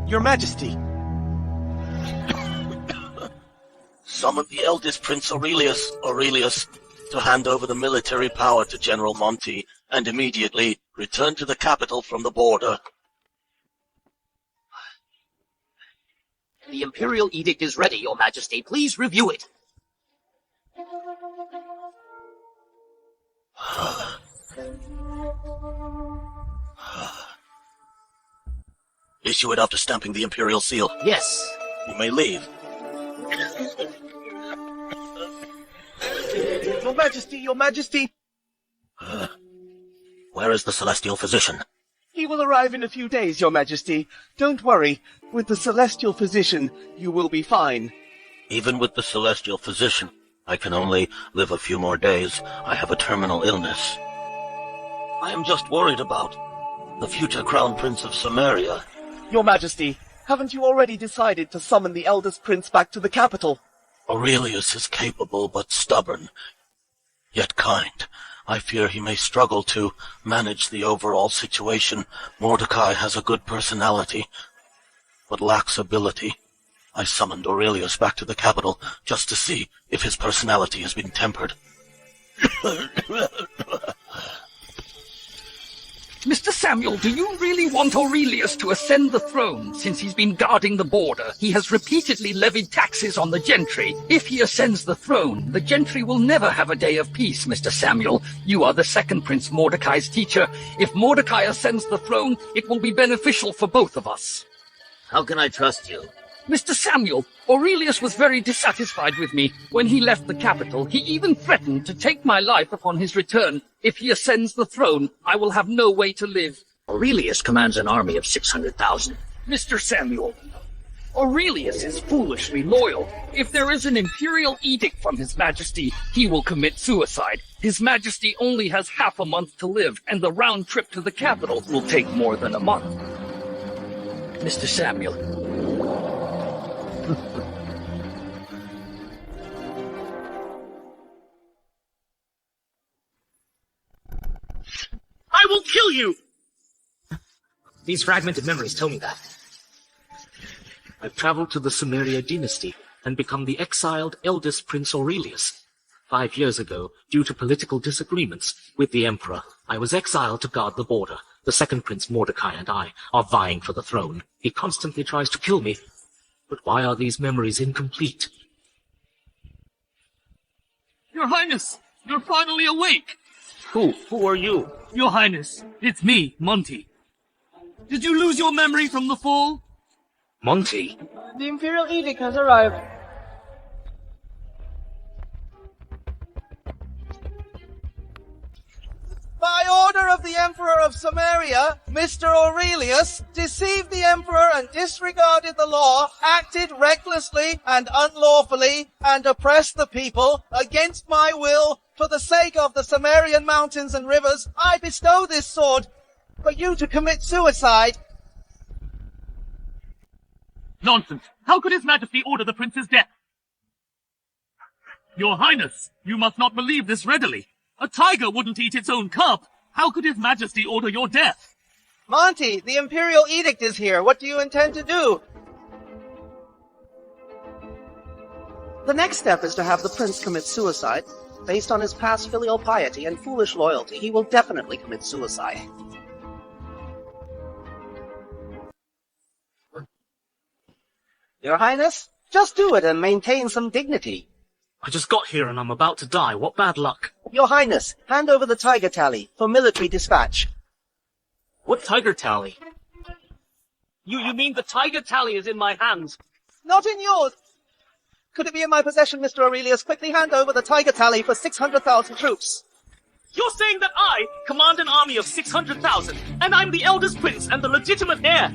Your Majesty. Summon the eldest Prince Aurelius, to hand over the military power to General Monty, and immediately return to the capital from the border. The imperial edict is ready, Your Majesty. Please review it. Issue it after stamping the imperial seal. Yes. You may leave. Your Majesty, Your Majesty! Where is the celestial physician? He will arrive in a few days, Your Majesty. Don't worry. With the celestial physician, you will be fine. Even with the celestial physician, I can only live a few more days. I have a terminal illness. I am just worried about the future Crown Prince of Samaria. Your Majesty, haven't you already decided to summon the eldest prince back to the capital? Aurelius is capable but stubborn, yet kind. I fear he may struggle to manage the overall situation. Mordecai has a good personality, but lacks ability. I summoned Aurelius back to the capital just to see if his personality has been tempered. Mr. Samuel, do you really want Aurelius to ascend the throne since he's been guarding the border? He has repeatedly levied taxes on the gentry. If he ascends the throne, the gentry will never have a day of peace, Mr. Samuel. You are the second Prince Mordecai's teacher. If Mordecai ascends the throne, it will be beneficial for both of us. How can I trust you? Mr. Samuel, Aurelius was very dissatisfied with me. When he left the capital, he even threatened to take my life upon his return. If he ascends the throne, I will have no way to live. Aurelius commands an army of 600,000. Mr. Samuel, Aurelius is foolishly loyal. If there is an imperial edict from His Majesty, he will commit suicide. His Majesty only has half a month to live, and the round trip to the capital will take more than a month. Mr. Samuel, I will kill you! These fragmented memories tell me that. I've traveled to the Summerian dynasty and become the exiled eldest Prince Aurelius. 5 years ago, due to political disagreements with the Emperor, I was exiled to guard the border. The second Prince Mordecai and I are vying for the throne. He constantly tries to kill me. But why are these memories incomplete? Your Highness, you're finally awake! Who are you? Your Highness, it's me, Monty. Did you lose your memory from the fall? Monty? The imperial edict has arrived. By order of the Emperor of Samaria, Mr. Aurelius deceived the Emperor and disregarded the law, acted recklessly and unlawfully, and oppressed the people against my will. For the sake of the Summerian mountains and rivers, I bestow this sword for you to commit suicide. Nonsense! How could His Majesty order the prince's death? Your Highness, you must not believe this readily. A tiger wouldn't eat its own cub. How could His Majesty order your death? Monty, the imperial edict is here. What do you intend to do? The next step is to have the prince commit suicide. Based on his past filial piety and foolish loyalty, he will definitely commit suicide. Your Highness, just do it and maintain some dignity. I just got here and I'm about to die. What bad luck. Your Highness, hand over the tiger tally for military dispatch. What tiger tally? You mean the tiger tally is in my hands? Not in yours. Could it be in my possession, Mr. Aurelius? Quickly hand over the tiger tally for 600,000 troops. You're saying that I command an army of 600,000, and I'm the eldest prince and the legitimate heir?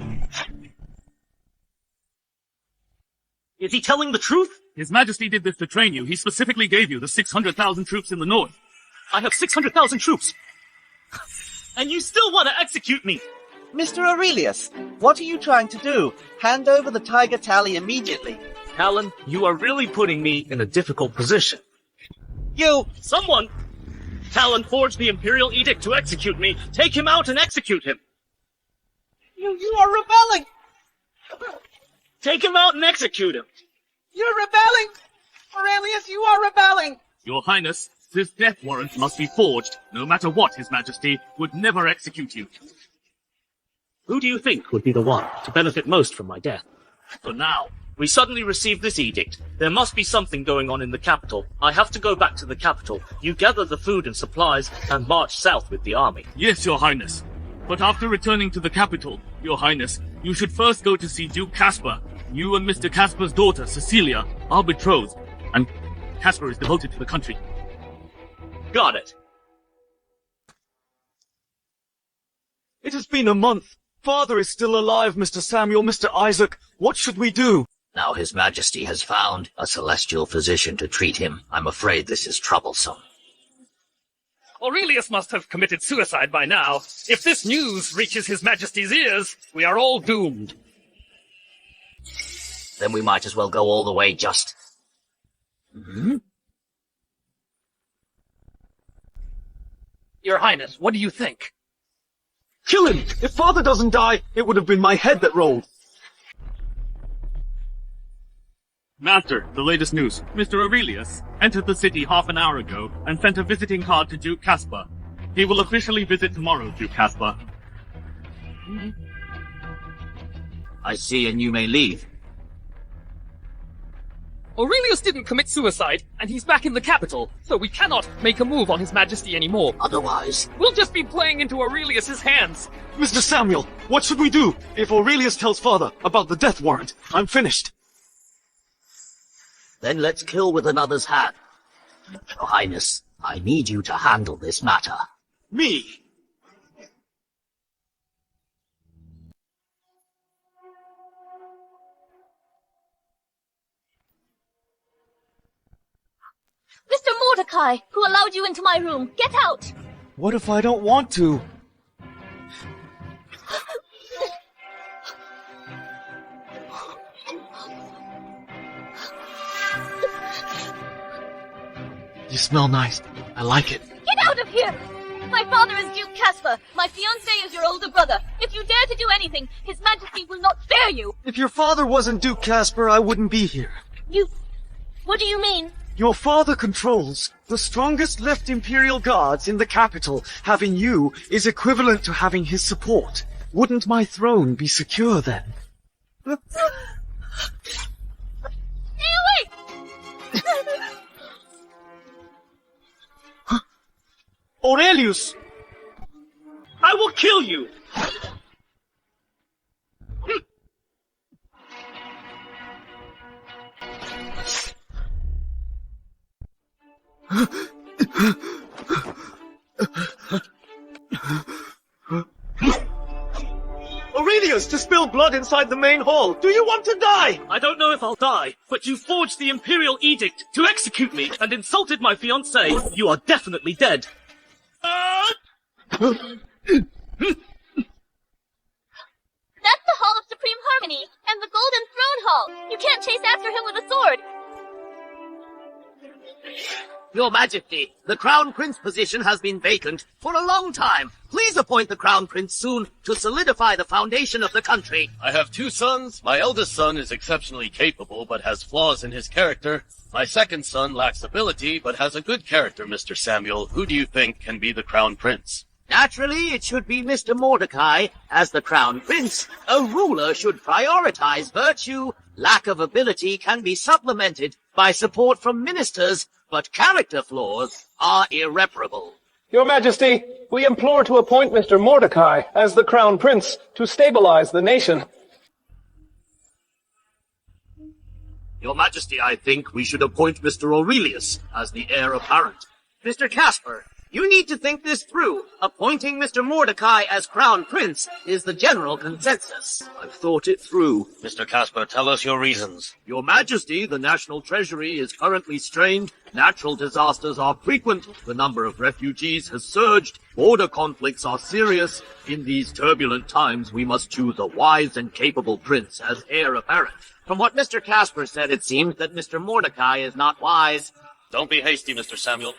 Is he telling the truth? His Majesty did this to train you. He specifically gave you the 600,000 troops in the north. I have 600,000 troops. And you still want to execute me? Mr. Aurelius, what are you trying to do? Hand over the tiger tally immediately. Talon, you are really putting me in a difficult position. Someone! Talon forged the imperial edict to execute me. Take him out and execute him. You are rebelling! Take him out and execute him. You're rebelling! Aurelius, you are rebelling! Your Highness, this death warrant must be forged. No matter what, His Majesty would never execute you. Who do you think would be the one to benefit most from my death? For now. We suddenly received this edict. There must be something going on in the capital. I have to go back to the capital. You gather the food and supplies and march south with the army. Yes, Your Highness. But after returning to the capital, Your Highness, you should first go to see Duke Caspar. You and Mr. Caspar's daughter, Cecilia, are betrothed, and Caspar is devoted to the country. Got it. It has been a month. Father is still alive, Mr. Samuel, Mr. Isaac. What should we do? Now His Majesty has found a celestial physician to treat him. I'm afraid this is troublesome. Aurelius must have committed suicide by now. If this news reaches His Majesty's ears, we are all doomed. Then we might as well go all the way just... Your Highness, what do you think? Kill him! If Father doesn't die, it would have been my head that rolled. Master, the latest news. Mr. Aurelius entered the city half an hour ago and sent a visiting card to Duke Caspar. He will officially visit tomorrow, Duke Caspar. I see, and you may leave. Aurelius didn't commit suicide, and he's back in the capital, so we cannot make a move on His Majesty anymore. Otherwise... We'll just be playing into Aurelius's hands. Mr. Samuel, what should we do? If Aurelius tells Father about the death warrant, I'm finished. Then let's kill with another's hand. Your Highness, I need you to handle this matter. Me? Mr. Mordecai, who allowed you into my room, get out! What if I don't want to? You smell nice. I like it. Get out of here! My father is Duke Caspar. My fiancé is your older brother. If you dare to do anything, His Majesty will not spare you. If your father wasn't Duke Caspar, I wouldn't be here. What do you mean? Your father controls the strongest left imperial guards in the capital. Having you is equivalent to having his support. Wouldn't my throne be secure then? Stay away! Aurelius! I will kill you! Aurelius, to spill blood inside the main hall! Do you want to die? I don't know if I'll die, but you forged the imperial edict to execute me and insulted my fiancée. You are definitely dead. That's the Hall of Supreme Harmony, and the Golden Throne Hall. You can't chase after him with a sword. Your Majesty, the Crown Prince position has been vacant for a long time. Please appoint the Crown Prince soon to solidify the foundation of the country. I have 2 sons. My eldest son is exceptionally capable, but has flaws in his character. My second son lacks ability, but has a good character, Mr. Samuel. Who do you think can be the Crown Prince? Naturally, it should be Mr. Mordecai. As the Crown Prince, a ruler should prioritize virtue. Lack of ability can be supplemented by support from ministers, but character flaws are irreparable. Your Majesty, we implore to appoint Mr. Mordecai as the Crown Prince to stabilize the nation. Your Majesty, I think we should appoint Mr. Aurelius as the heir apparent. Mr. Caspar, you need to think this through. Appointing Mr. Mordecai as Crown Prince is the general consensus. I've thought it through. Mr. Caspar, tell us your reasons. Your Majesty, the national treasury is currently strained. Natural disasters are frequent. The number of refugees has surged. Border conflicts are serious. In these turbulent times, we must choose a wise and capable prince as heir apparent. From what Mr. Caspar said, it seems that Mr. Mordecai is not wise. Don't be hasty, Mr. Samuel.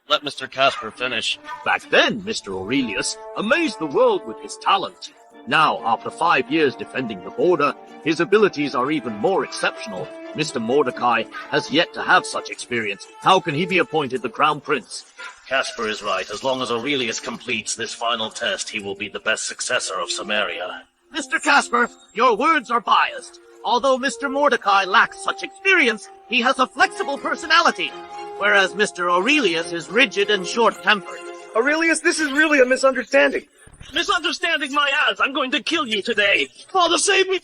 Let Mr. Caspar finish. Back then, Mr. Aurelius amazed the world with his talent. Now, after 5 years defending the border, his abilities are even more exceptional. Mr. Mordecai has yet to have such experience. How can he be appointed the Crown Prince? Casper is right. As long as Aurelius completes this final test, he will be the best successor of Samaria. Mr. Casper, your words are biased. Although Mr. Mordecai lacks such experience, he has a flexible personality, whereas Mr. Aurelius is rigid and short-tempered. Aurelius, this is really a misunderstanding. Misunderstanding my ass! I'm going to kill you today! Father, save me!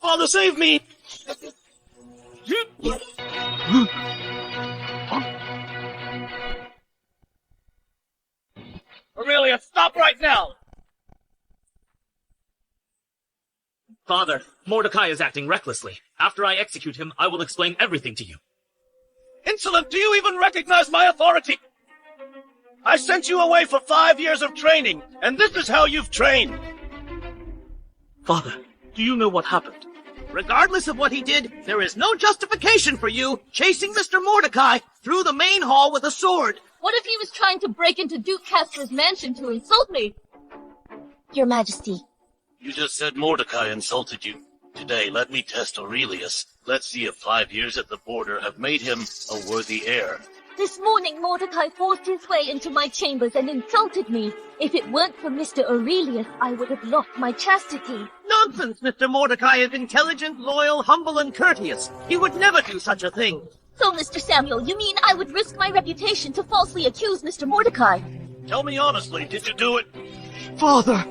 Father, save me! Aurelius, stop right now! Father, Mordecai is acting recklessly. After I execute him, I will explain everything to you. Insolent, do you even recognize my authority? I sent you away for 5 years of training, and this is how you've trained. Father, do you know what happened? Regardless of what he did, there is no justification for you chasing Mr. Mordecai through the main hall with a sword. What if he was trying to break into Duke Casper's mansion to insult me? Your Majesty. You just said Mordecai insulted you. Today, let me test Aurelius. Let's see if 5 years at the border have made him a worthy heir. This morning, Mordecai forced his way into my chambers and insulted me. If it weren't for Mr. Aurelius, I would have lost my chastity. Nonsense! Mr. Mordecai is intelligent, loyal, humble, and courteous. He would never do such a thing. So, Mr. Samuel, you mean I would risk my reputation to falsely accuse Mr. Mordecai? Tell me honestly, did you do it? Father!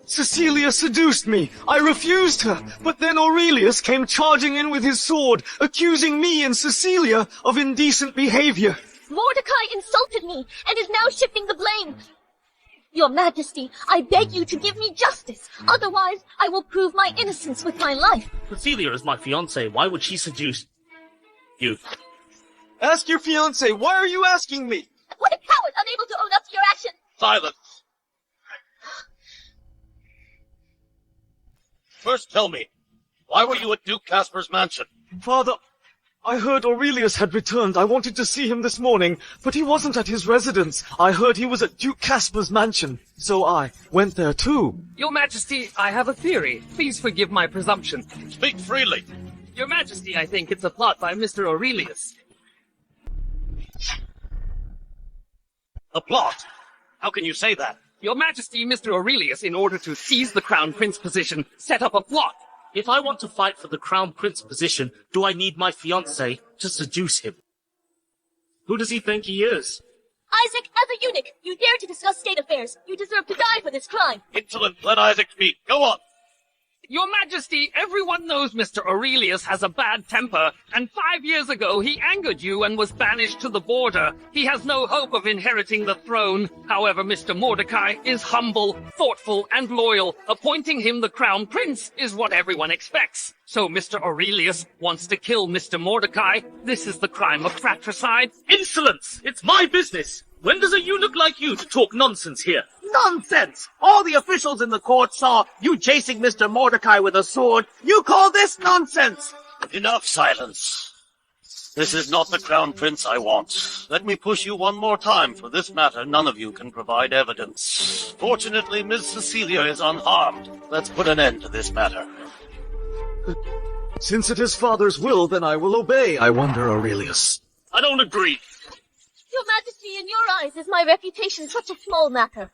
Cecilia seduced me. I refused her, but then Aurelius came charging in with his sword, accusing me and Cecilia of indecent behavior. Mordecai insulted me and is now shifting the blame. Your Majesty, I beg you to give me justice. Otherwise, I will prove my innocence with my life. Cecilia is my fiancée. Why would she seduce you? Ask your fiancé, why are you asking me? What a coward, unable to own up to your actions! Silence! First tell me, why were you at Duke Casper's mansion? Father, I heard Aurelius had returned. I wanted to see him this morning, but he wasn't at his residence. I heard he was at Duke Casper's mansion, so I went there too. Your Majesty, I have a theory. Please forgive my presumption. Speak freely. Your Majesty, I think it's a plot by Mr. Aurelius. A plot? How can you say that? Your Majesty, Mr. Aurelius, in order to seize the Crown Prince position, set up a plot. If I want to fight for the Crown Prince position, do I need my fiancée to seduce him? Who does he think he is? Isaac, as a eunuch, you dare to discuss state affairs. You deserve to die for this crime. Insolent, let Isaac speak. Go on. Your Majesty, everyone knows Mr. Aurelius has a bad temper, and 5 years ago he angered you and was banished to the border. He has no hope of inheriting the throne. However, Mr. Mordecai is humble, thoughtful, and loyal. Appointing him the Crown Prince is what everyone expects. So Mr. Aurelius wants to kill Mr. Mordecai. This is the crime of fratricide. Insolence! It's my business! When does a eunuch like you to talk nonsense here? Nonsense! All the officials in the court saw you chasing Mr. Mordecai with a sword. You call this nonsense? Enough silence. This is not the Crown Prince I want. Let me push you one more time. For this matter, none of you can provide evidence. Fortunately, Miss Cecilia is unharmed. Let's put an end to this matter. Since it is Father's will, then I will obey. I wonder, Aurelius. I don't agree. Your Majesty, in your eyes, is my reputation such a small matter?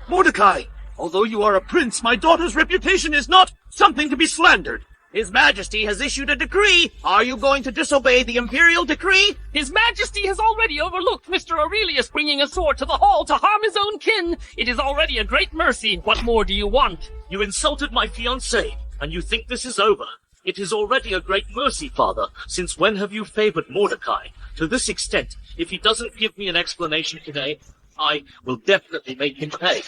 Mordecai, although you are a prince, my daughter's reputation is not something to be slandered. His Majesty has issued a decree. Are you going to disobey the imperial decree? His Majesty has already overlooked Mr. Aurelius bringing a sword to the hall to harm his own kin. It is already a great mercy. What more do you want? You insulted my fiancée, and you think this is over. It is already a great mercy, Father. Since when have you favored Mordecai? To this extent, if he doesn't give me an explanation today, I will definitely make him pay.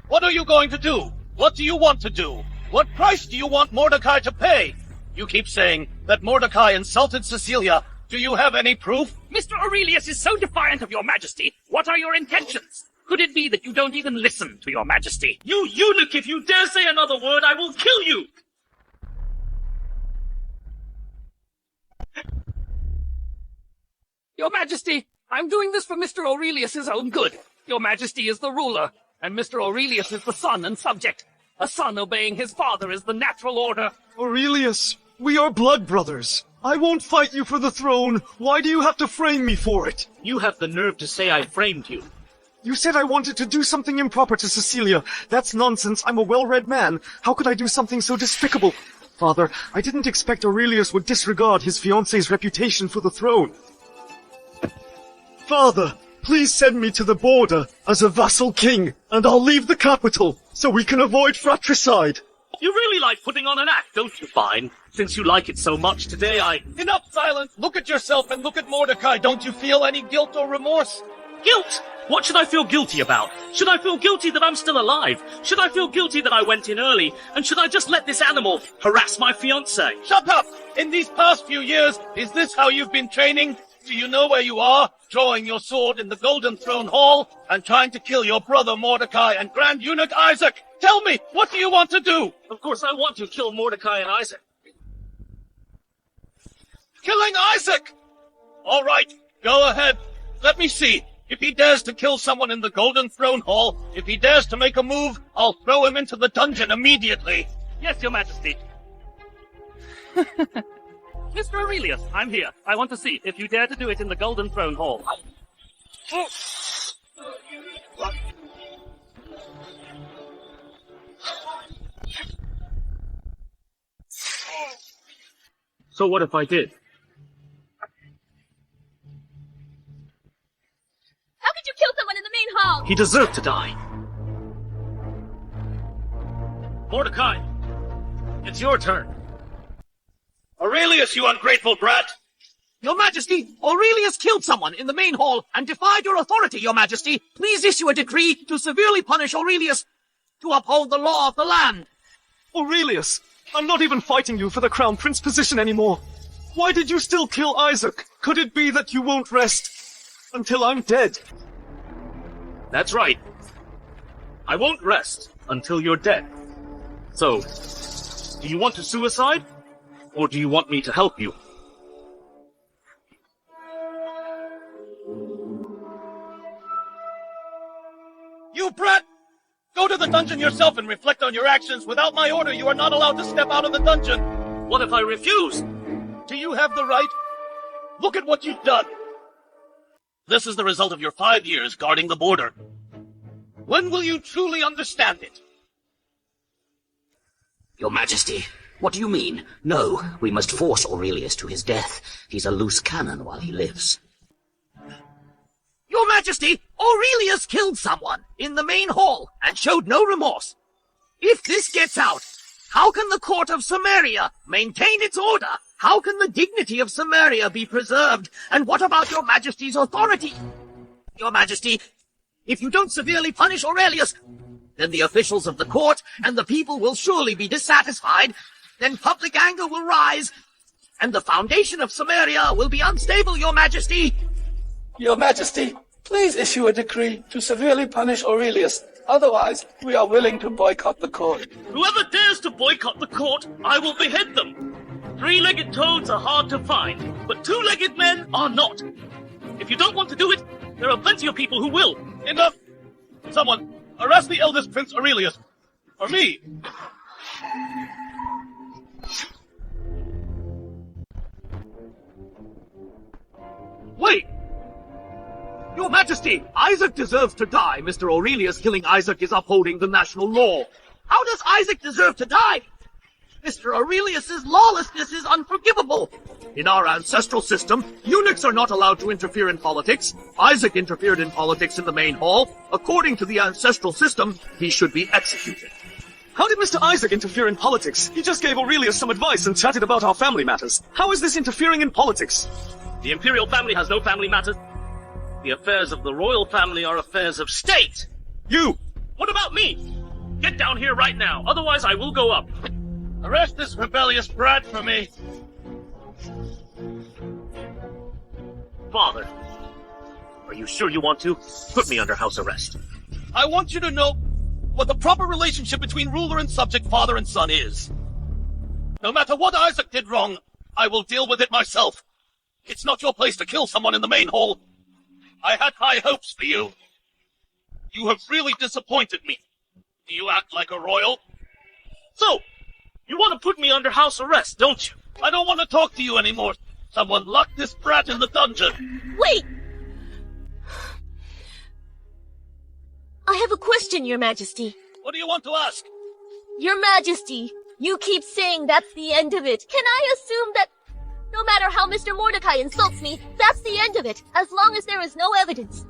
What are you going to do? What do you want to do? What price do you want Mordecai to pay? You keep saying that Mordecai insulted Cecilia. Do you have any proof? Mr. Aurelius is so defiant of your Majesty. What are your intentions? Could it be that you don't even listen to your Majesty? You eunuch, if you dare say another word, I will kill you! Your Majesty, I'm doing this for Mr. Aurelius's own good. Your Majesty is the ruler, and Mr. Aurelius is the son and subject. A son obeying his father is the natural order. Aurelius, we are blood brothers. I won't fight you for the throne. Why do you have to frame me for it? You have the nerve to say I framed you. You said I wanted to do something improper to Cecilia. That's nonsense. I'm a well-read man. How could I do something so despicable? Father, I didn't expect Aurelius would disregard his fiancée's reputation for the throne. Father, please send me to the border as a vassal king, and I'll leave the capital so we can avoid fratricide. You really like putting on an act, don't you, Fine? Since you like it so much, today Enough silence! Look at yourself and look at Mordecai. Don't you feel any guilt or remorse? Guilt! What should I feel guilty about? Should I feel guilty that I'm still alive? Should I feel guilty that I went in early? And should I just let this animal harass my fiancée? Shut up! In these past few years, is this how you've been training? Do you know where you are? Drawing your sword in the Golden Throne Hall and trying to kill your brother Mordecai and Grand Eunuch Isaac? Tell me, what do you want to do? Of course I want to kill Mordecai and Isaac. Killing Isaac! All right, go ahead. Let me see. If he dares to kill someone in the Golden Throne Hall, if he dares to make a move, I'll throw him into the dungeon immediately. Yes, Your Majesty. Mr. Aurelius, I'm here. I want to see if you dare to do it in the Golden Throne Hall. So what if I did? How could you kill someone in the main hall? He deserved to die. Mordecai, it's your turn. Aurelius, you ungrateful brat! Your Majesty, Aurelius killed someone in the main hall and defied your authority, Your Majesty. Please issue a decree to severely punish Aurelius to uphold the law of the land. Aurelius, I'm not even fighting you for the crown prince position anymore. Why did you still kill Isaac? Could it be that you won't rest until I'm dead? That's right. I won't rest until you're dead. So, do you want to suicide? Or do you want me to help you? You brat! Go to the dungeon yourself and reflect on your actions. Without my order, you are not allowed to step out of the dungeon. What if I refuse? Do you have the right? Look at what you've done. This is the result of your 5 years guarding the border. When will you truly understand it? Your Majesty, what do you mean? No, we must force Aurelius to his death. He's a loose cannon while he lives. Your Majesty, Aurelius killed someone in the main hall and showed no remorse. If this gets out, how can the court of Samaria maintain its order? How can the dignity of Samaria be preserved? And what about Your Majesty's authority? Your Majesty, if you don't severely punish Aurelius, then the officials of the court and the people will surely be dissatisfied. Then public anger will rise, and the foundation of Samaria will be unstable, Your Majesty. Your Majesty, please issue a decree to severely punish Aurelius. Otherwise, we are willing to boycott the court. Whoever dares to boycott the court, I will behead them. 3-legged toads are hard to find, but 2-legged men are not. If you don't want to do it, there are plenty of people who will. Enough! Someone, arrest the eldest Prince Aurelius. Or me. Wait! Your Majesty, Isaac deserves to die. Mr. Aurelius killing Isaac is upholding the national law. How does Isaac deserve to die? Mr. Aurelius's lawlessness is unforgivable. In our ancestral system, eunuchs are not allowed to interfere in politics. Isaac interfered in politics in the main hall. According to the ancestral system, he should be executed. How did Mr. Isaac interfere in politics? He just gave Aurelius some advice and chatted about our family matters. How is this interfering in politics? The imperial family has no family matters. The affairs of the royal family are affairs of state. You! What about me? Get down here right now, otherwise I will go up. Arrest this rebellious brat for me. Father, are you sure you want to? Put me under house arrest. I want you to know what the proper relationship between ruler and subject, father and son is. No matter what Isaac did wrong, I will deal with it myself. It's not your place to kill someone in the main hall. I had high hopes for you. You have really disappointed me. Do you act like a royal? You want to put me under house arrest, don't you? I don't want to talk to you anymore. Someone lock this brat in the dungeon. Wait! I have a question, Your Majesty. What do you want to ask? Your Majesty, you keep saying that's the end of it. Can I assume that no matter how Mr. Mordecai insults me, that's the end of it, as long as there is no evidence?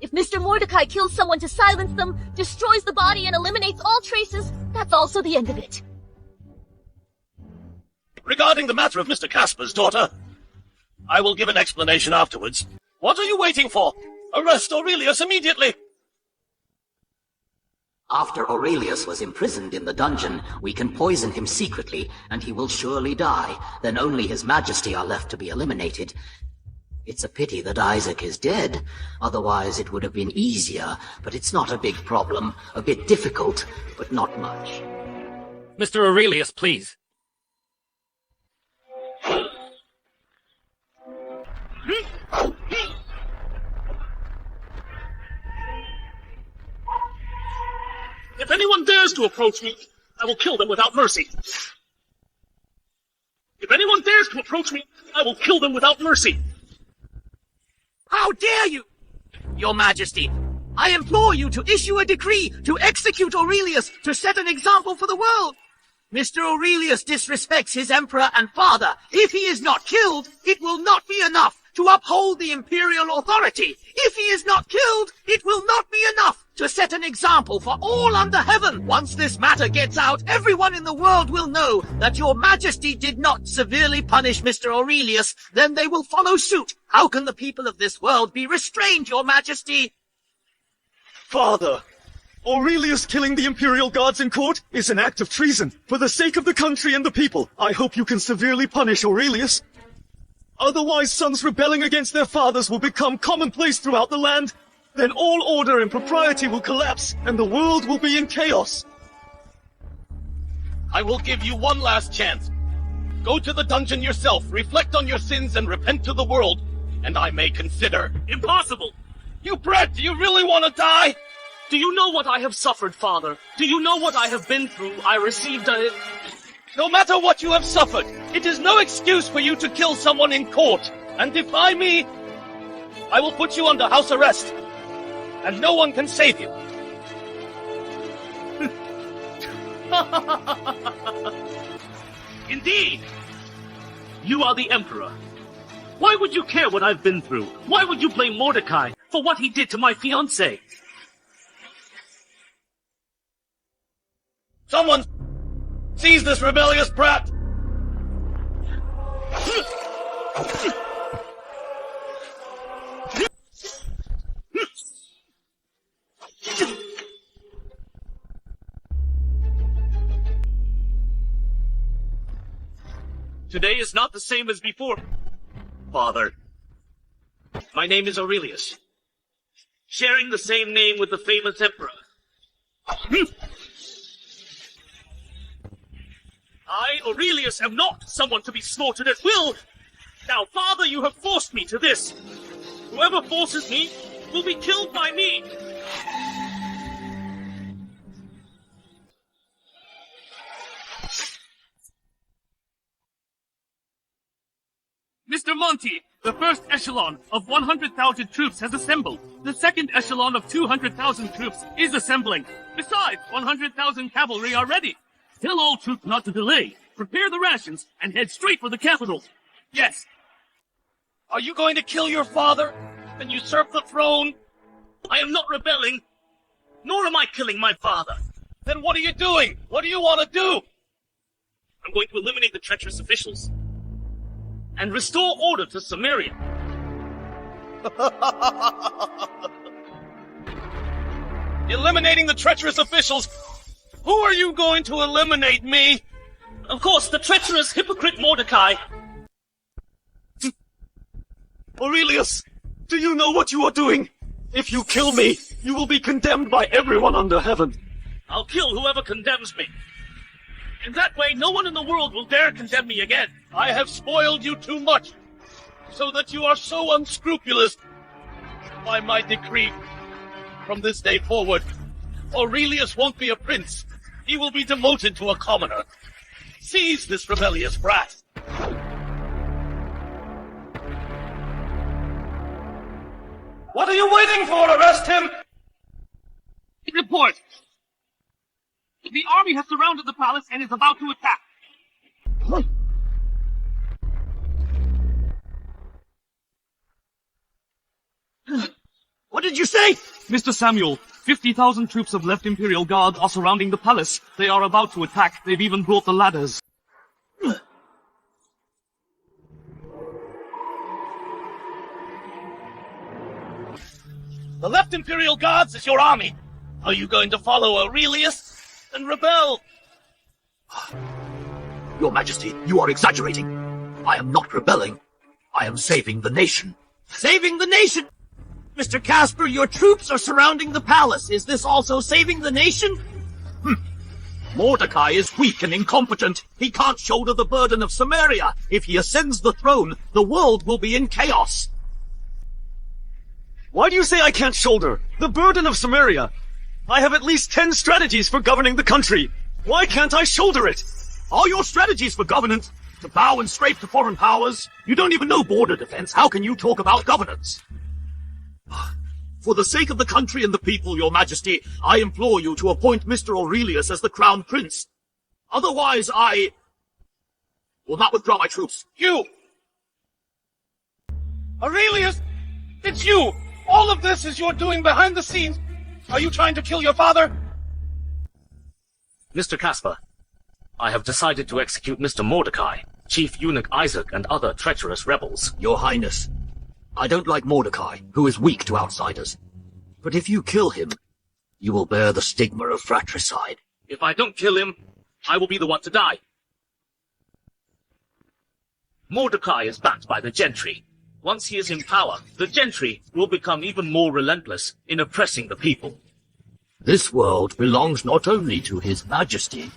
If Mr. Mordecai kills someone to silence them, destroys the body, and eliminates all traces, that's also the end of it. Regarding the matter of Mr. Casper's daughter, I will give an explanation afterwards. What are you waiting for? Arrest Aurelius immediately! After Aurelius was imprisoned in the dungeon, we can poison him secretly, and he will surely die. Then only His Majesty are left to be eliminated. It's a pity that Isaac is dead. Otherwise it would have been easier, but it's not a big problem. A bit difficult, but not much. Mr. Aurelius, please. If anyone dares to approach me, I will kill them without mercy. If anyone dares to approach me, I will kill them without mercy. How dare you! Your Majesty, I implore you to issue a decree to execute Aurelius to set an example for the world. Mr. Aurelius disrespects his emperor and father. If he is not killed, it will not be enough to uphold the imperial authority. If he is not killed, it will not be enough to set an example for all under heaven. Once this matter gets out, everyone in the world will know that your Majesty did not severely punish Mr. Aurelius. Then they will follow suit. How can the people of this world be restrained, your Majesty? Father, Aurelius killing the imperial guards in court is an act of treason. For the sake of the country and the people, I hope you can severely punish Aurelius. Otherwise, sons rebelling against their fathers will become commonplace throughout the land. Then all order and propriety will collapse, and the world will be in chaos. I will give you one last chance. Go to the dungeon yourself, reflect on your sins, and repent to the world, and I may consider. Impossible! You brat, do you really want to die? Do you know what I have suffered, Father? Do you know what I have been through? I received a... No matter what you have suffered, it is no excuse for you to kill someone in court and defy me. I will put you under house arrest, and no one can save you. Indeed! You are the Emperor. Why would you care what I've been through? Why would you blame Mordecai for what he did to my fiancée? Someone seize this rebellious brat! Today is not the same as before, Father. My name is Aurelius, sharing the same name with the famous Emperor. I, Aurelius, am not someone to be slaughtered at will. Now, Father, you have forced me to this. Whoever forces me will be killed by me. Mr. Monty, the first echelon of 100,000 troops has assembled. The second echelon of 200,000 troops is assembling. Besides, 100,000 cavalry are ready. Tell all troops not to delay. Prepare the rations and head straight for the capital. Yes. Are you going to kill your father and usurp the throne? I am not rebelling, nor am I killing my father. Then what are you doing? What do you want to do? I'm going to eliminate the treacherous officials and restore order to Summerian. Eliminating the treacherous officials? Who are you going to eliminate, me? Of course, the treacherous hypocrite Mordecai. Aurelius, do you know what you are doing? If you kill me, you will be condemned by everyone under heaven. I'll kill whoever condemns me. In that way, no one in the world will dare condemn me again. I have spoiled you too much, so that you are so unscrupulous. By my decree, from this day forward, Aurelius won't be a prince. He will be demoted to a commoner. Seize this rebellious brat! What are you waiting for? Arrest him! Report! The army has surrounded the palace and is about to attack. What did you say? Mr. Samuel, 50,000 troops of left Imperial Guard are surrounding the palace. They are about to attack. They've even brought the ladders. The left Imperial Guards is your army. Are you going to follow Aurelius and rebel? Your Majesty, you are exaggerating. I am not rebelling. I am saving the nation. Saving the nation? Mr. Casper, your troops are surrounding the palace. Is this also saving the nation? Mordecai is weak and incompetent. He can't shoulder the burden of Samaria. If he ascends the throne, the world will be in chaos. Why do you say I can't shoulder the burden of Samaria? I have at least 10 strategies for governing the country. Why can't I shoulder it? All your strategies for governance? To bow and scrape to foreign powers? You don't even know border defense. How can you talk about governance? For the sake of the country and the people, Your Majesty, I implore you to appoint Mr. Aurelius as the Crown Prince. Otherwise, I will not withdraw my troops. You! Aurelius! It's you! All of this is your doing behind the scenes. Are you trying to kill your father? Mr. Casper, I have decided to execute Mr. Mordecai, Chief Eunuch Isaac, and other treacherous rebels. Your Highness, I don't like Mordecai, who is weak to outsiders. But if you kill him, you will bear the stigma of fratricide. If I don't kill him, I will be the one to die. Mordecai is backed by the gentry. Once he is in power, the gentry will become even more relentless in oppressing the people. This world belongs not only to His Majesty,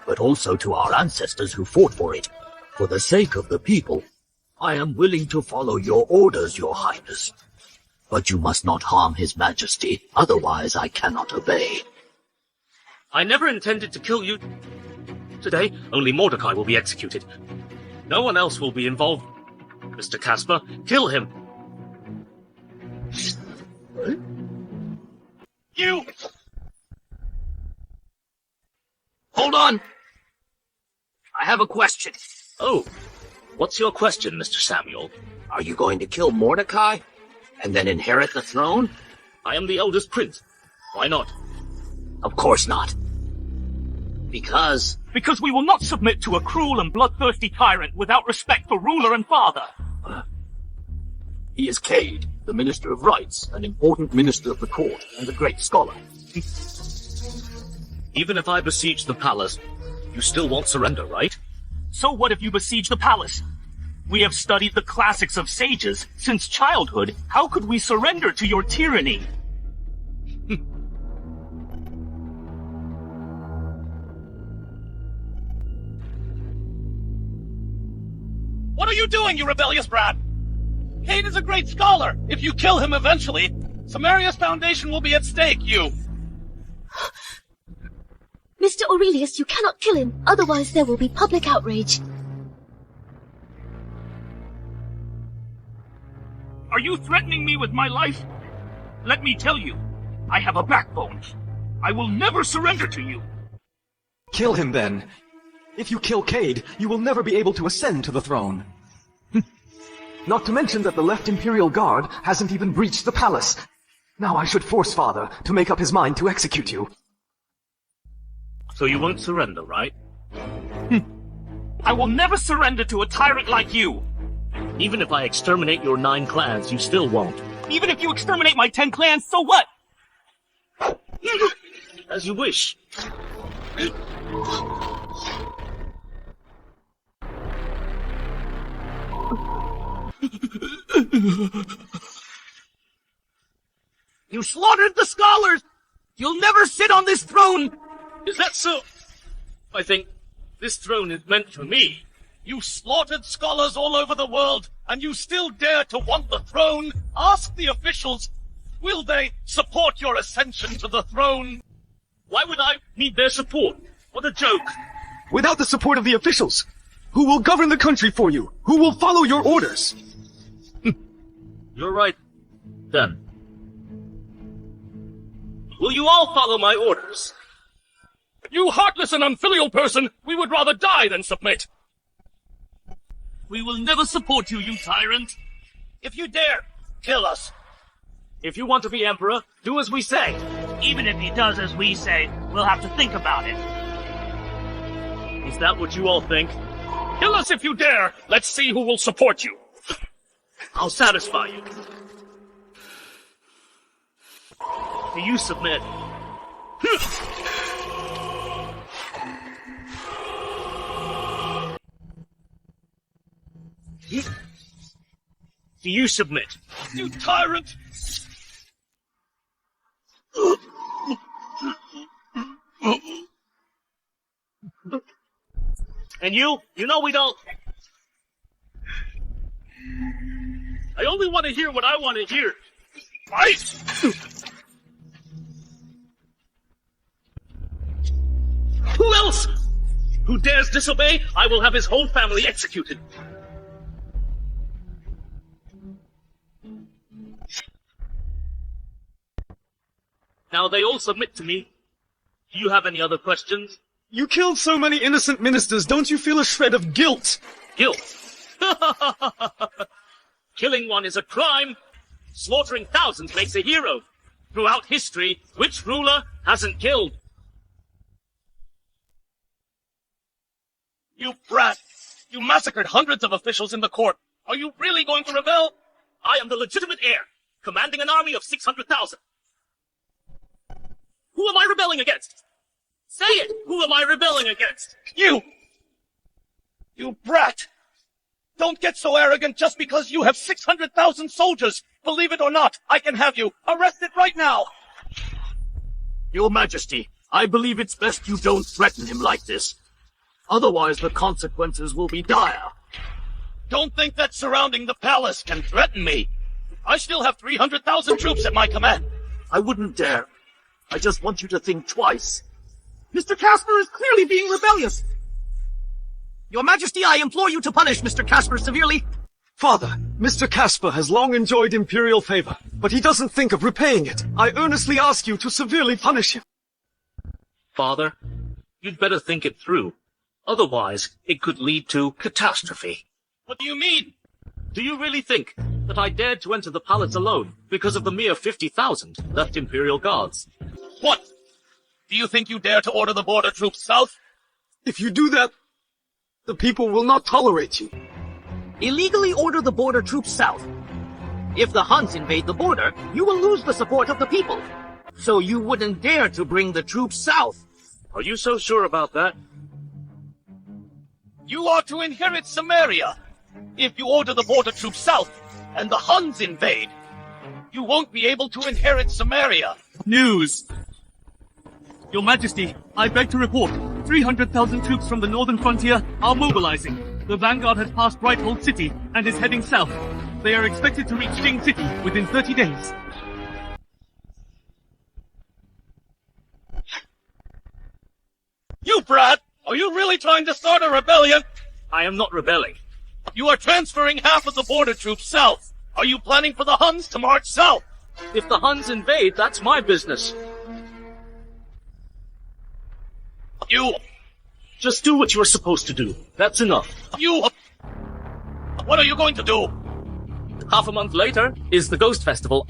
but also to our ancestors who fought for it. For the sake of the people, I am willing to follow your orders, Your Highness. But you must not harm His Majesty, otherwise I cannot obey. I never intended to kill you. Today, only Mordecai will be executed. No one else will be involved. Mr. Casper, kill him. You! Hold on! I have a question. Oh, what's your question, Mr. Samuel? Are you going to kill Mordecai, and then inherit the throne? I am the eldest prince. Why not? Of course not. Because we will not submit to a cruel and bloodthirsty tyrant without respect for ruler and father. He is Cade, the Minister of Rights, an important minister of the court, and a great scholar. Even if I besiege the palace, you still won't surrender, right? So what if you besiege the palace? We have studied the classics of sages since childhood. How could we surrender to your tyranny? What are you doing, you rebellious brat? Cade is a great scholar. If you kill him eventually, Samaria's foundation will be at stake, you. Mr. Aurelius, you cannot kill him, otherwise there will be public outrage. Are you threatening me with my life? Let me tell you, I have a backbone. I will never surrender to you. Kill him then. If you kill Cade, you will never be able to ascend to the throne. Not to mention that the left Imperial Guard hasn't even breached the palace. Now I should force Father to make up his mind to execute you. So you won't surrender, right? I will never surrender to a tyrant like you. Even if I exterminate your 9 clans, you still won't. Even if you exterminate my 10 clans, so what? As you wish. You slaughtered the scholars! You'll never sit on this throne! Is that so? I think this throne is meant for me. You slaughtered scholars all over the world, and you still dare to want the throne? Ask the officials. Will they support your ascension to the throne? Why would I need their support? What a joke. Without the support of the officials, who will govern the country for you? Who will follow your orders? You're right, then. Will you all follow my orders? You heartless and unfilial person! We would rather die than submit! We will never support you, you tyrant! If you dare, kill us! If you want to be emperor, do as we say. Even if he does as we say, we'll have to think about it. Is that what you all think? Kill us if you dare! Let's see who will support you! I'll satisfy you. Do you submit? Do you submit? You tyrant! And you? You know we don't... I only want to hear what I want to hear. Fight! Who else? Who dares disobey, I will have his whole family executed. Now they all submit to me. Do you have any other questions? You killed so many innocent ministers, don't you feel a shred of guilt? Guilt. Killing one is a crime. Slaughtering thousands makes a hero. Throughout history, which ruler hasn't killed? You brat! You massacred hundreds of officials in the court. Are you really going to rebel? I am the legitimate heir, commanding an army of 600,000. Who am I rebelling against? Say it! Who am I rebelling against? You! You brat! Don't get so arrogant just because you have 600,000 soldiers! Believe it or not, I can have you arrested right now! Your Majesty, I believe it's best you don't threaten him like this. Otherwise the consequences will be dire. Don't think that surrounding the palace can threaten me. I still have 300,000 troops at my command. I wouldn't dare. I just want you to think twice. Mr. Casper is clearly being rebellious. Your Majesty, I implore you to punish Mr. Casper severely. Father, Mr. Casper has long enjoyed imperial favor, but he doesn't think of repaying it. I earnestly ask you to severely punish him. Father, you'd better think it through. Otherwise, it could lead to catastrophe. What do you mean? Do you really think that I dared to enter the palace alone because of the mere 50,000 left Imperial Guards? What? Do you think you dare to order the border troops south? If you do that, the people will not tolerate you. Illegally order the border troops south. If the Huns invade the border, you will lose the support of the people. So you wouldn't dare to bring the troops south. Are you so sure about that? You are to inherit Samaria. If you order the border troops south, and the Huns invade, you won't be able to inherit Samaria. News! Your Majesty, I beg to report, 300,000 troops from the northern frontier are mobilizing. The vanguard has passed Brighthold City and is heading south. They are expected to reach Jing City within 30 days. You brat! Are you really trying to start a rebellion? I am not rebelling. You are transferring half of the border troops south. Are you planning for the Huns to march south? If the Huns invade, that's my business. You... Just do what you are supposed to do. That's enough. You... What are you going to do? Half a month later is the Ghost Festival.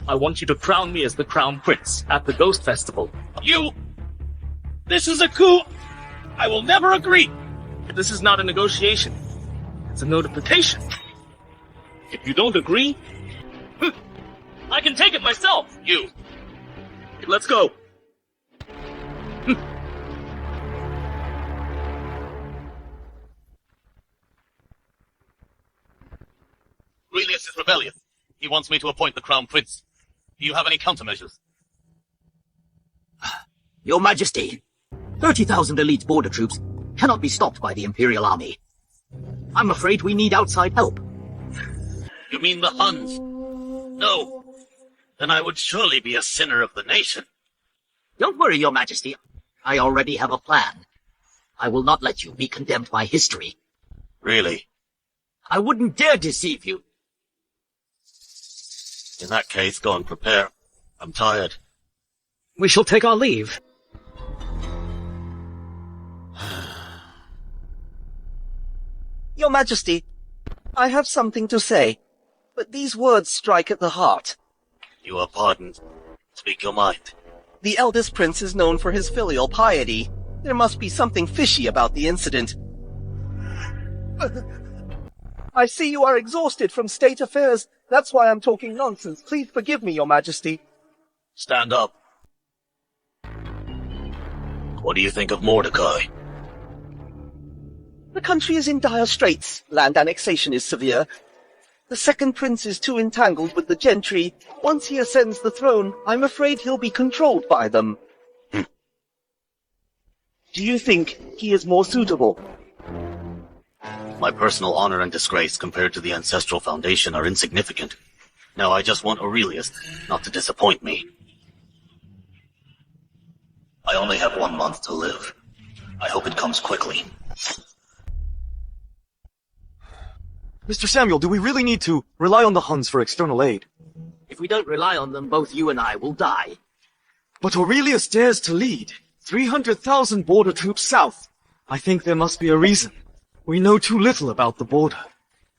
I want you to crown me as the Crown Prince at the Ghost Festival. You... This is a coup! I will never agree! This is not a negotiation. It's a notification. If you don't agree, I can take it myself. You... Let's go. Aurelius is rebellious. He wants me to appoint the Crown Prince. Do you have any countermeasures? Your Majesty, 30,000 elite border troops cannot be stopped by the Imperial Army. I'm afraid we need outside help. You mean the Huns? No. Then I would surely be a sinner of the nation. Don't worry, Your Majesty. I already have a plan. I will not let you be condemned by history. Really? I wouldn't dare deceive you. In that case, go and prepare. I'm tired. We shall take our leave. Your Majesty, I have something to say, but these words strike at the heart. You are pardoned. Speak your mind. The eldest prince is known for his filial piety. There must be something fishy about the incident. I see you are exhausted from state affairs. That's why I'm talking nonsense. Please forgive me, Your Majesty. Stand up. What do you think of Mordecai? The country is in dire straits. Land annexation is severe. The second prince is too entangled with the gentry. Once he ascends the throne, I'm afraid he'll be controlled by them. Do you think he is more suitable? My personal honor and disgrace compared to the ancestral foundation are insignificant. Now I just want Aurelius not to disappoint me. I only have 1 month to live. I hope it comes quickly. Mr. Samuel, do we really need to rely on the Huns for external aid? If we don't rely on them, both you and I will die. But Aurelius dares to lead 300,000 border troops south. I think there must be a reason. We know too little about the border.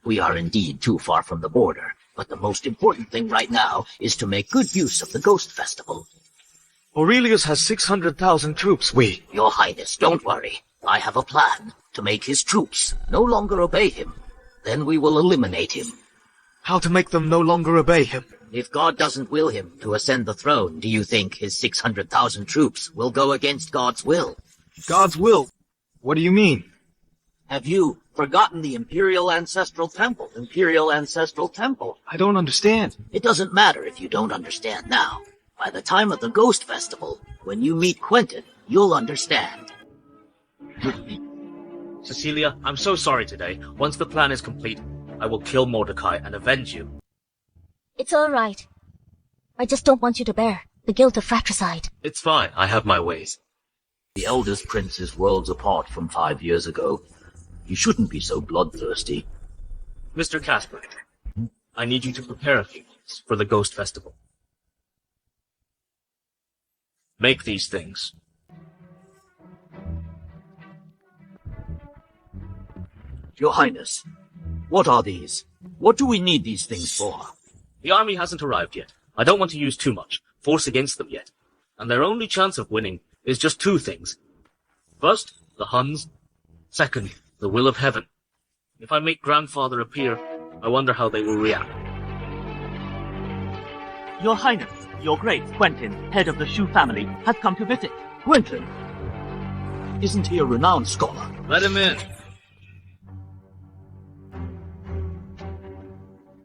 We are indeed too far from the border, but the most important thing right now is to make good use of the Ghost Festival. Aurelius has 600,000 troops. Your Highness, don't worry. I have a plan to make his troops no longer obey him. Then we will eliminate him. How to make them no longer obey him? If God doesn't will him to ascend the throne, do you think his 600,000 troops will go against God's will? God's will? What do you mean? Have you forgotten the Imperial Ancestral Temple? Imperial Ancestral Temple. I don't understand. It doesn't matter if you don't understand now. By the time of the Ghost Festival, when you meet Quentin, you'll understand. Cecilia, I'm so sorry today. Once the plan is complete, I will kill Mordecai and avenge you. It's all right. I just don't want you to bear the guilt of fratricide. It's fine. I have my ways. The eldest prince is worlds apart from 5 years ago. You shouldn't be so bloodthirsty. Mr. Casper, I need you to prepare a few things for the Ghost Festival. Make these things. Your Highness, what are these? What do we need these things for? The army hasn't arrived yet. I don't want to use too much force against them yet. And their only chance of winning is just 2 things. First, the Huns. Second, the will of heaven. If I make Grandfather appear, I wonder how they will react. Your Highness, your great Quentin, head of the Shu family, has come to visit. Quentin? Isn't he a renowned scholar? Let him in.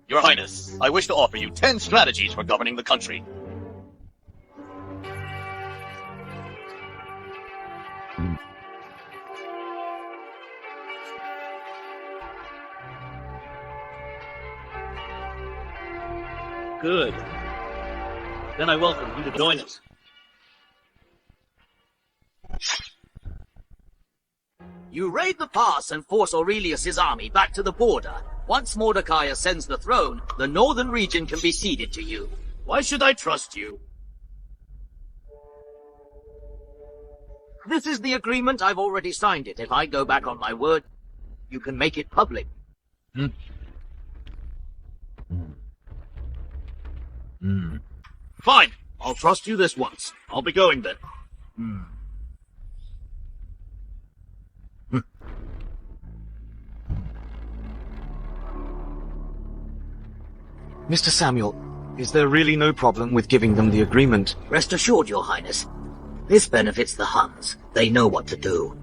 Your Highness, I wish to offer you 10 strategies for governing the country. Good. Then I welcome you to join us. You raid the pass and force Aurelius's army back to the border. Once Mordecai ascends the throne, the northern region can be ceded to you. Why should I trust you? This is the agreement. I've already signed it. If I go back on my word, you can make it public. Fine. I'll trust you this once. I'll be going then. Mr. Samuel, is there really no problem with giving them the agreement? Rest assured, Your Highness. This benefits the Huns. They know what to do.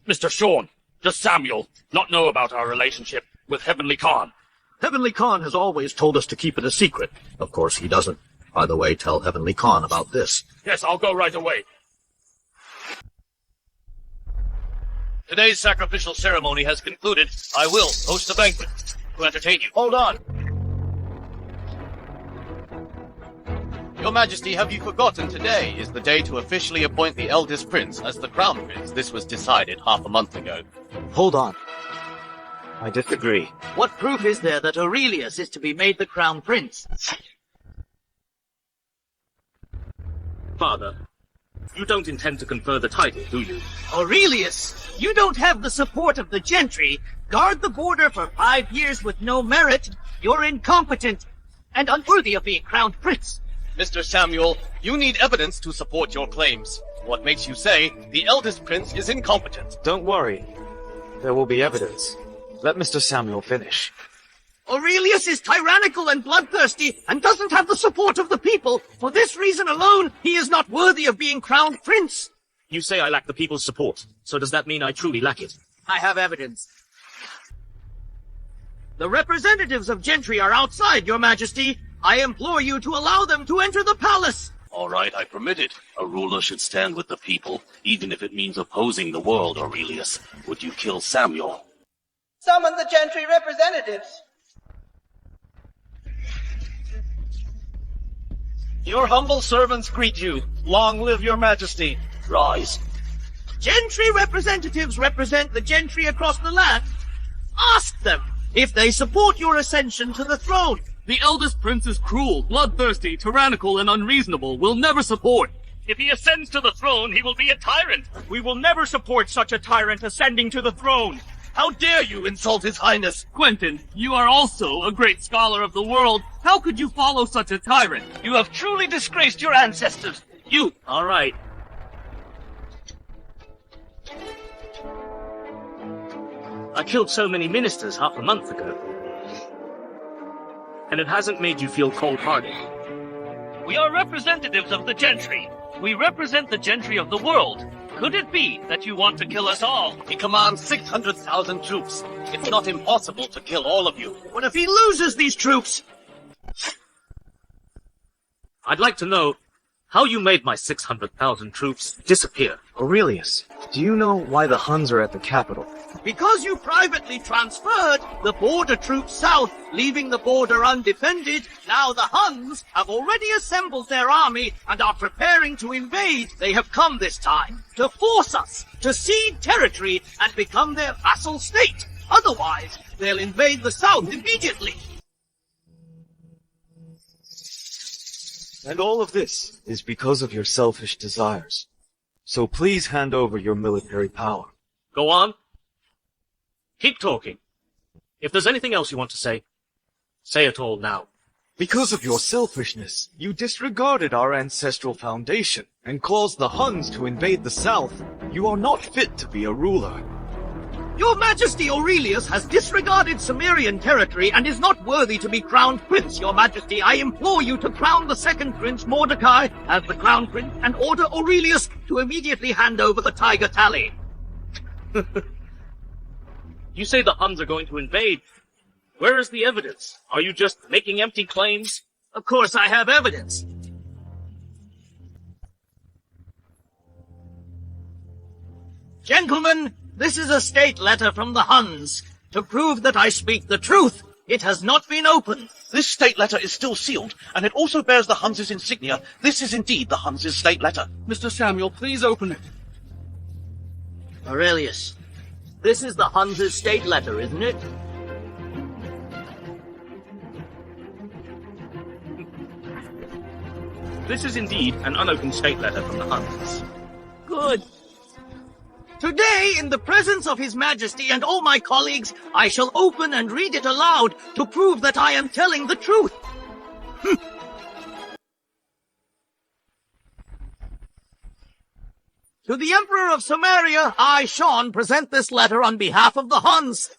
Mr. Sean, does Samuel not know about our relationship with Heavenly Khan? Heavenly Khan has always told us to keep it a secret. Of course he doesn't. By the way, tell Heavenly Khan about this. Yes, I'll go right away. Today's sacrificial ceremony has concluded. I will host a banquet to entertain you. Hold on. Your Majesty, have you forgotten today is the day to officially appoint the eldest prince as the crown prince? This was decided half a month ago. Hold on. I disagree. What proof is there that Aurelius is to be made the crown prince? Father, you don't intend to confer the title, do you? Aurelius, you don't have the support of the gentry. Guard the border for 5 years with no merit. You're incompetent and unworthy of being crowned prince. Mr. Samuel, you need evidence to support your claims. What makes you say the eldest prince is incompetent? Don't worry. There will be evidence. Let Mr. Samuel finish. Aurelius is tyrannical and bloodthirsty and doesn't have the support of the people. For this reason alone, he is not worthy of being crowned prince. You say I lack the people's support, so does that mean I truly lack it? I have evidence. The representatives of gentry are outside, Your Majesty. I implore you to allow them to enter the palace. All right, I permit it. A ruler should stand with the people, even if it means opposing the world, Aurelius. Would you kill Samuel? Summon the gentry representatives. Your humble servants greet you. Long live your Majesty. Rise. Gentry representatives represent the gentry across the land. Ask them if they support your ascension to the throne. The eldest prince is cruel, bloodthirsty, tyrannical, and unreasonable. We'll never support. If he ascends to the throne, he will be a tyrant. We will never support such a tyrant ascending to the throne. How dare you insult his highness? Quentin, you are also a great scholar of the world. How could you follow such a tyrant? You have truly disgraced your ancestors. You. All right. I killed so many ministers half a month ago. And it hasn't made you feel cold-hearted. We are representatives of the gentry. We represent the gentry of the world. Could it be that you want to kill us all? He commands 600,000 troops. It's not impossible to kill all of you. What if he loses these troops? I'd like to know how you made my 600,000 troops disappear. Aurelius, do you know why the Huns are at the capital? Because you privately transferred the border troops south, leaving the border undefended. Now the Huns have already assembled their army and are preparing to invade. They have come this time to force us to cede territory and become their vassal state. Otherwise, they'll invade the south immediately. And all of this is because of your selfish desires. So please hand over your military power. Go on. Keep talking. If there's anything else you want to say it all now. Because of your selfishness, you disregarded our ancestral foundation and caused the Huns to invade the south. You are not fit to be a ruler. Your Majesty Aurelius has disregarded Summerian territory and is not worthy to be crowned prince, Your Majesty. I implore you to crown the second prince, Mordecai, as the crown prince and order Aurelius to immediately hand over the tiger tally. You say the Huns are going to invade. Where is the evidence? Are you just making empty claims? Of course I have evidence. Gentlemen, this is a state letter from the Huns. To prove that I speak the truth, it has not been opened. This state letter is still sealed, and it also bears the Huns' insignia. This is indeed the Huns' state letter. Mr. Samuel, please open it. Aurelius, this is the Huns' state letter, isn't it? This is indeed an unopened state letter from the Huns. Good. Today, in the presence of His Majesty and all my colleagues, I shall open and read it aloud to prove that I am telling the truth. To the Emperor of Samaria, I, Sean, present this letter on behalf of the Huns.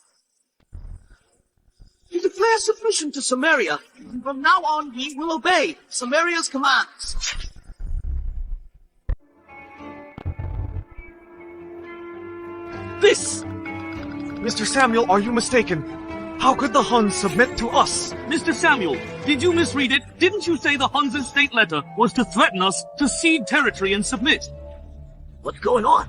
We declare submission to Samaria, and from now on we will obey Samaria's commands. This! Mr. Samuel, are you mistaken? How could the Huns submit to us? Mr. Samuel, did you misread it? Didn't you say the Huns' state letter was to threaten us to cede territory and submit? What's going on?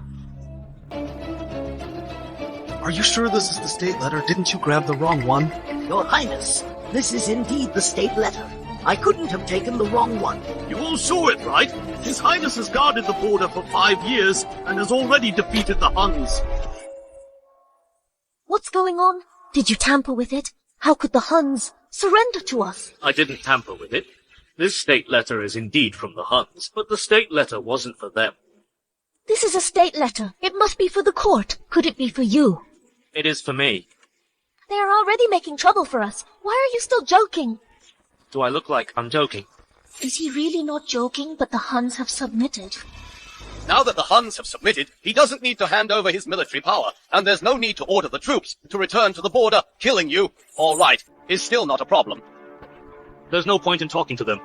Are you sure this is the state letter? Didn't you grab the wrong one? Your Highness, this is indeed the state letter. I couldn't have taken the wrong one. You all saw it, right? His Highness has guarded the border for 5 years and has already defeated the Huns. What's going on? Did you tamper with it? How could the Huns surrender to us? I didn't tamper with it. This state letter is indeed from the Huns, but the state letter wasn't for them. This is a state letter. It must be for the court. Could it be for you? It is for me. They are already making trouble for us. Why are you still joking? Do I look like I'm joking? Is he really not joking, but the Huns have submitted? Now that the Huns have submitted, he doesn't need to hand over his military power, and there's no need to order the troops to return to the border. Killing you, all right, is still not a problem. There's no point in talking to them.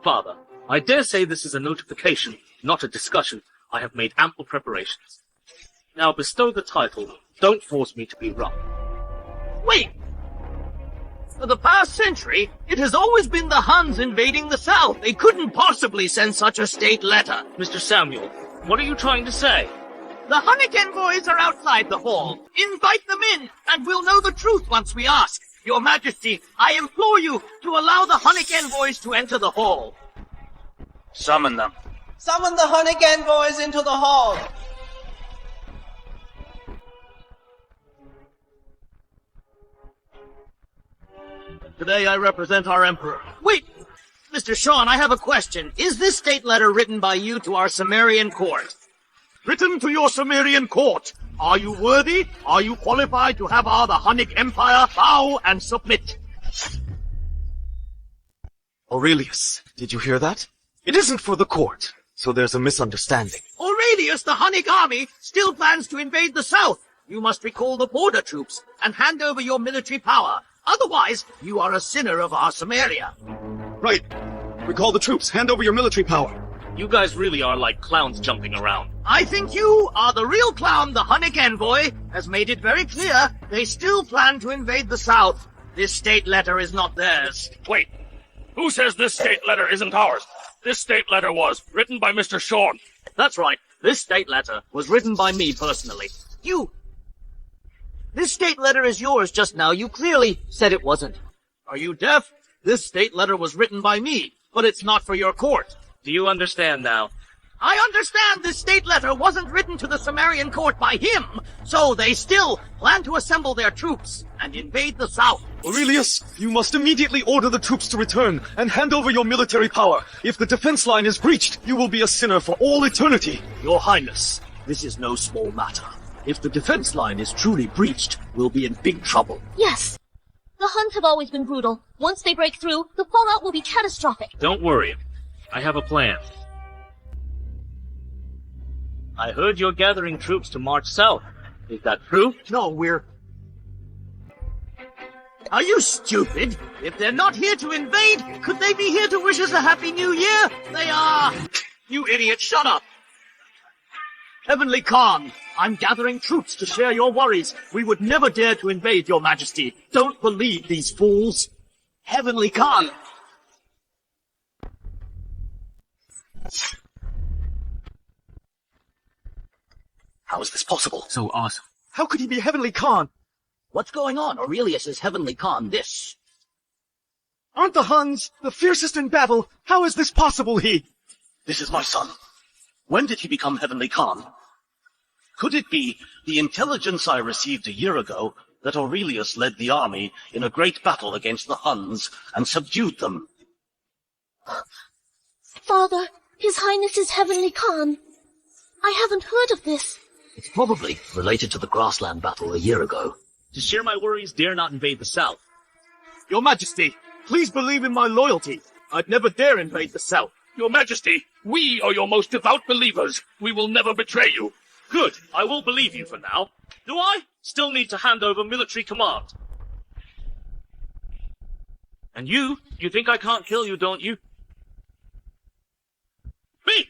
Father, I dare say this is a notification, not a discussion. I have made ample preparations. Now bestow the title. Don't force me to be rough. Wait! For the past century, it has always been the Huns invading the south. They couldn't possibly send such a state letter. Mr. Samuel, what are you trying to say? The Hunnic envoys are outside the hall. Invite them in, and we'll know the truth once we ask. Your Majesty, I implore you to allow the Hunnic envoys to enter the hall. Summon them. Summon the Hunnic envoys into the hall. Today I represent our Emperor. Wait! Mr. Sean, I have a question. Is this state letter written by you to our Summerian court? Written to your Summerian court. Are you worthy? Are you qualified to have the Hunnic Empire bow and submit? Aurelius, did you hear that? It isn't for the court, so there's a misunderstanding. Aurelius, the Hunnic army, still plans to invade the south. You must recall the border troops and hand over your military power. Otherwise, you are a sinner of our Summeria. Right. Recall the troops. Hand over your military power. You guys really are like clowns jumping around. I think you are the real clown. The Hunnic envoy has made it very clear they still plan to invade the south. This state letter is not theirs. Wait. Who says this state letter isn't ours? This state letter was written by Mr. Sean. That's right. This state letter was written by me personally. This state letter is yours just now. You clearly said it wasn't. Are you deaf? This state letter was written by me, but it's not for your court. Do you understand now? I understand this state letter wasn't written to the Summerian court by him, so they still plan to assemble their troops and invade the south. Aurelius, you must immediately order the troops to return and hand over your military power. If the defense line is breached, you will be a sinner for all eternity. Your Highness, this is no small matter. If the defense line is truly breached, we'll be in big trouble. Yes. The Huns have always been brutal. Once they break through, the fallout will be catastrophic. Don't worry. I have a plan. I heard you're gathering troops to march south. Is that true? No, we're... Are you stupid? If they're not here to invade, could they be here to wish us a happy new year? They are... You idiot, shut up! Heavenly Khan, I'm gathering troops to share your worries. We would never dare to invade, Your Majesty. Don't believe these fools. Heavenly Khan! How is this possible? So awesome. How could he be Heavenly Khan? What's going on? Aurelius is Heavenly Khan this. Aren't the Huns the fiercest in battle? How is this possible, he? This is my son. When did he become Heavenly Khan? Could it be the intelligence I received a year ago that Aurelius led the army in a great battle against the Huns and subdued them? Father, His Highness is Heavenly Khan. I haven't heard of this. It's probably related to the grassland battle a year ago. To share my worries, dare not invade the south. Your Majesty, please believe in my loyalty. I'd never dare invade the south. Your Majesty, we are your most devout believers. We will never betray you. Good. I will believe you for now. Do I? Still need to hand over military command. And you think I can't kill you, don't you? Me!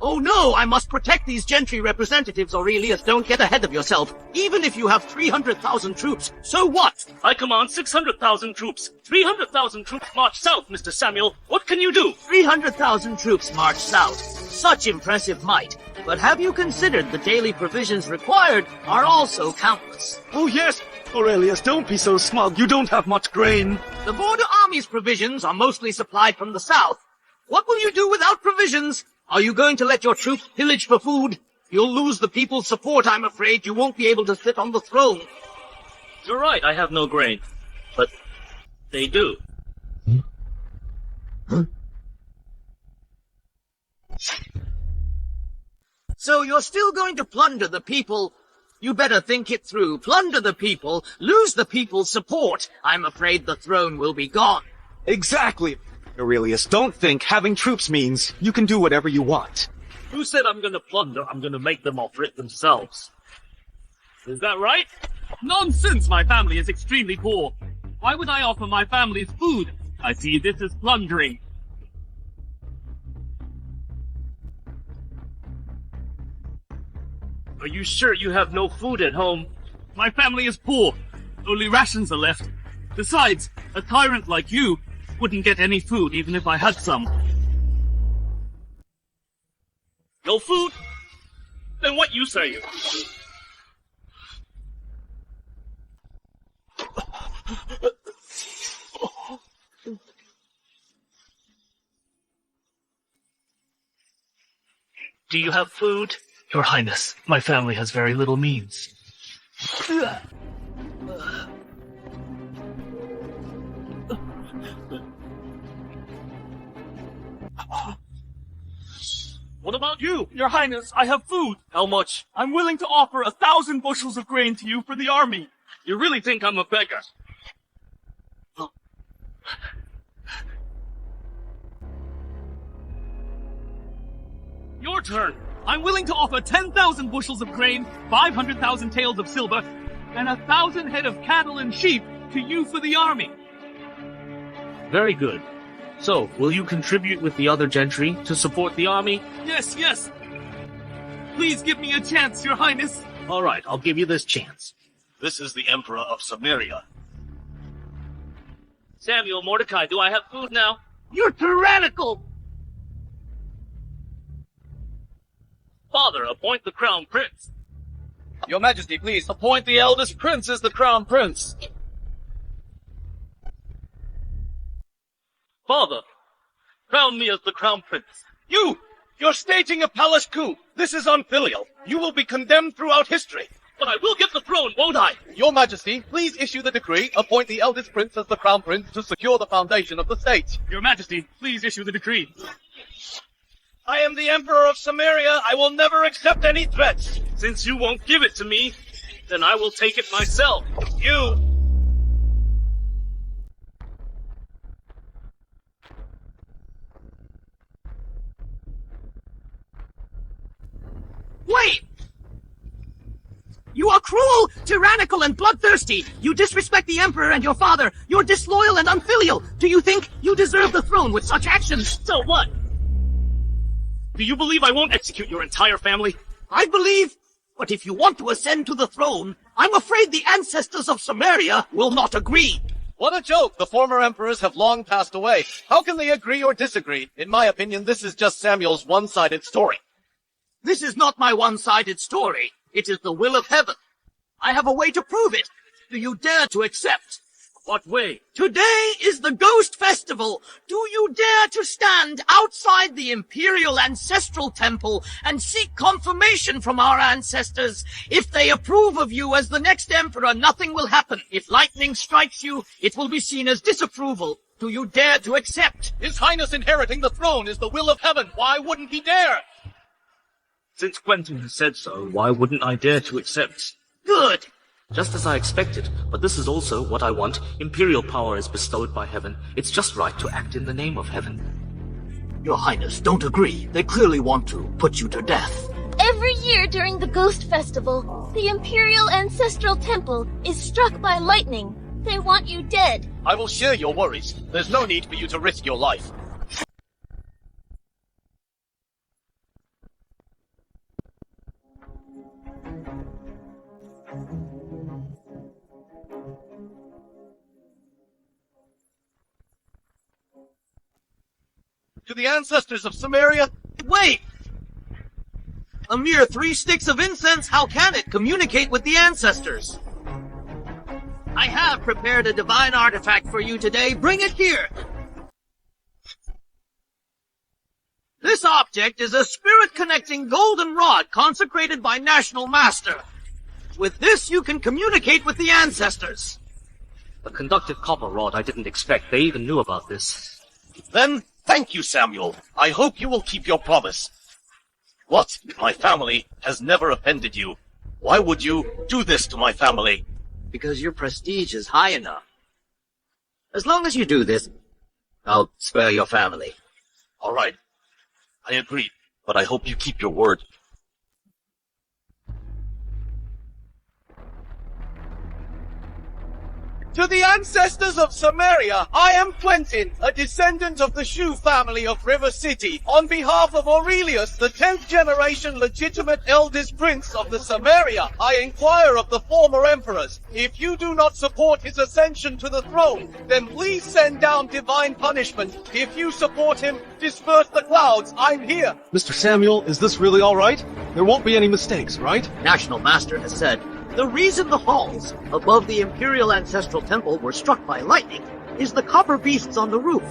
Oh no, I must protect these gentry representatives, Aurelius. Don't get ahead of yourself. Even if you have 300,000 troops, so what? I command 600,000 troops. 300,000 troops march south, Mr. Samuel. What can you do? 300,000 troops march south. Such impressive might. But have you considered the daily provisions required are also countless? Oh yes, Aurelius, don't be so smug. You don't have much grain. The border army's provisions are mostly supplied from the south. What will you do without provisions? Are you going to let your troops pillage for food? You'll lose the people's support, I'm afraid. You won't be able to sit on the throne. You're right, I have no grain. But they do. So you're still going to plunder the people? You better think it through. Plunder the people, lose the people's support. I'm afraid the throne will be gone. Exactly. Aurelius, don't think having troops means you can do whatever you want. Who said I'm gonna plunder? I'm gonna make them offer it themselves. Is that right? Nonsense! My family is extremely poor. Why would I offer my family's food? I see this as plundering. Are you sure you have no food at home? My family is poor. Only rations are left. Besides, a tyrant like you wouldn't get any food even if I had some. No food? Then what you say? Do you have food? Your Highness, my family has very little means. What about you? Your Highness, I have food. How much? I'm willing to offer 1,000 bushels of grain to you for the army. You really think I'm a beggar? Your turn. I'm willing to offer 10,000 bushels of grain, 500,000 taels of silver, and 1,000 head of cattle and sheep to you for the army. Very good. So, will you contribute with the other gentry to support the army? Yes, yes. Please give me a chance, Your Highness. All right, I'll give you this chance. This is the Emperor of Samaria. Samuel, Mordecai, do I have food now? You're tyrannical! Father, appoint the crown prince. Your Majesty, please appoint the eldest prince as the crown prince. Father, crown me as the crown prince. You're staging a palace coup. This is unfilial. You will be condemned throughout history. But I will get the throne, won't I? Your Majesty, please issue the decree, appoint the eldest prince as the crown prince to secure the foundation of the state. Your Majesty, please issue the decree. I am the Emperor of Samaria. I will never accept any threats. Since you won't give it to me, then I will take it myself. Wait! You are cruel, tyrannical, and bloodthirsty. You disrespect the Emperor and your father. You're disloyal and unfilial. Do you think you deserve the throne with such actions? So what? Do you believe I won't execute your entire family? I believe. But if you want to ascend to the throne, I'm afraid the ancestors of Samaria will not agree. What a joke! The former emperors have long passed away. How can they agree or disagree? In my opinion, this is just Samuel's one-sided story. This is not my one-sided story. It is the will of heaven. I have a way to prove it. Do you dare to accept? What way? Today is the Ghost Festival. Do you dare to stand outside the Imperial Ancestral Temple and seek confirmation from our ancestors? If they approve of you as the next emperor, nothing will happen. If lightning strikes you, it will be seen as disapproval. Do you dare to accept? His Highness inheriting the throne is the will of heaven. Why wouldn't he dare? Since Quentin has said so, why wouldn't I dare to accept? Good. Just as I expected, but this is also what I want. Imperial power is bestowed by heaven. It's just right to act in the name of heaven. Your Highness, don't agree. They clearly want to put you to death. Every year during the Ghost Festival, the Imperial Ancestral Temple is struck by lightning. They want you dead. I will share your worries. There's no need for you to risk your life. To the ancestors of Samaria, Wait! A mere 3 sticks of incense, how can it communicate with the ancestors? I have prepared a divine artifact for you today. Bring it here! This object is a spirit-connecting golden rod consecrated by National Master. With this, you can communicate with the ancestors. A conductive copper rod, I didn't expect they even knew about this. then thank you, Samuel. I hope you will keep your promise. What if my family has never offended you? Why would you do this to my family? Because your prestige is high enough. As long as you do this, I'll spare your family. All right. I agree, but I hope you keep your word. To the ancestors of Samaria, I am Quentin, a descendant of the Shu family of River City. On behalf of Aurelius, the 10th generation legitimate eldest prince of the Samaria, I inquire of the former emperors. If you do not support his ascension to the throne, then please send down divine punishment. If you support him, disperse the clouds. I'm here. Mr. Samuel, is this really all right? There won't be any mistakes, right? National Master has said, the reason the halls above the Imperial Ancestral Temple were struck by lightning is the copper beasts on the roof.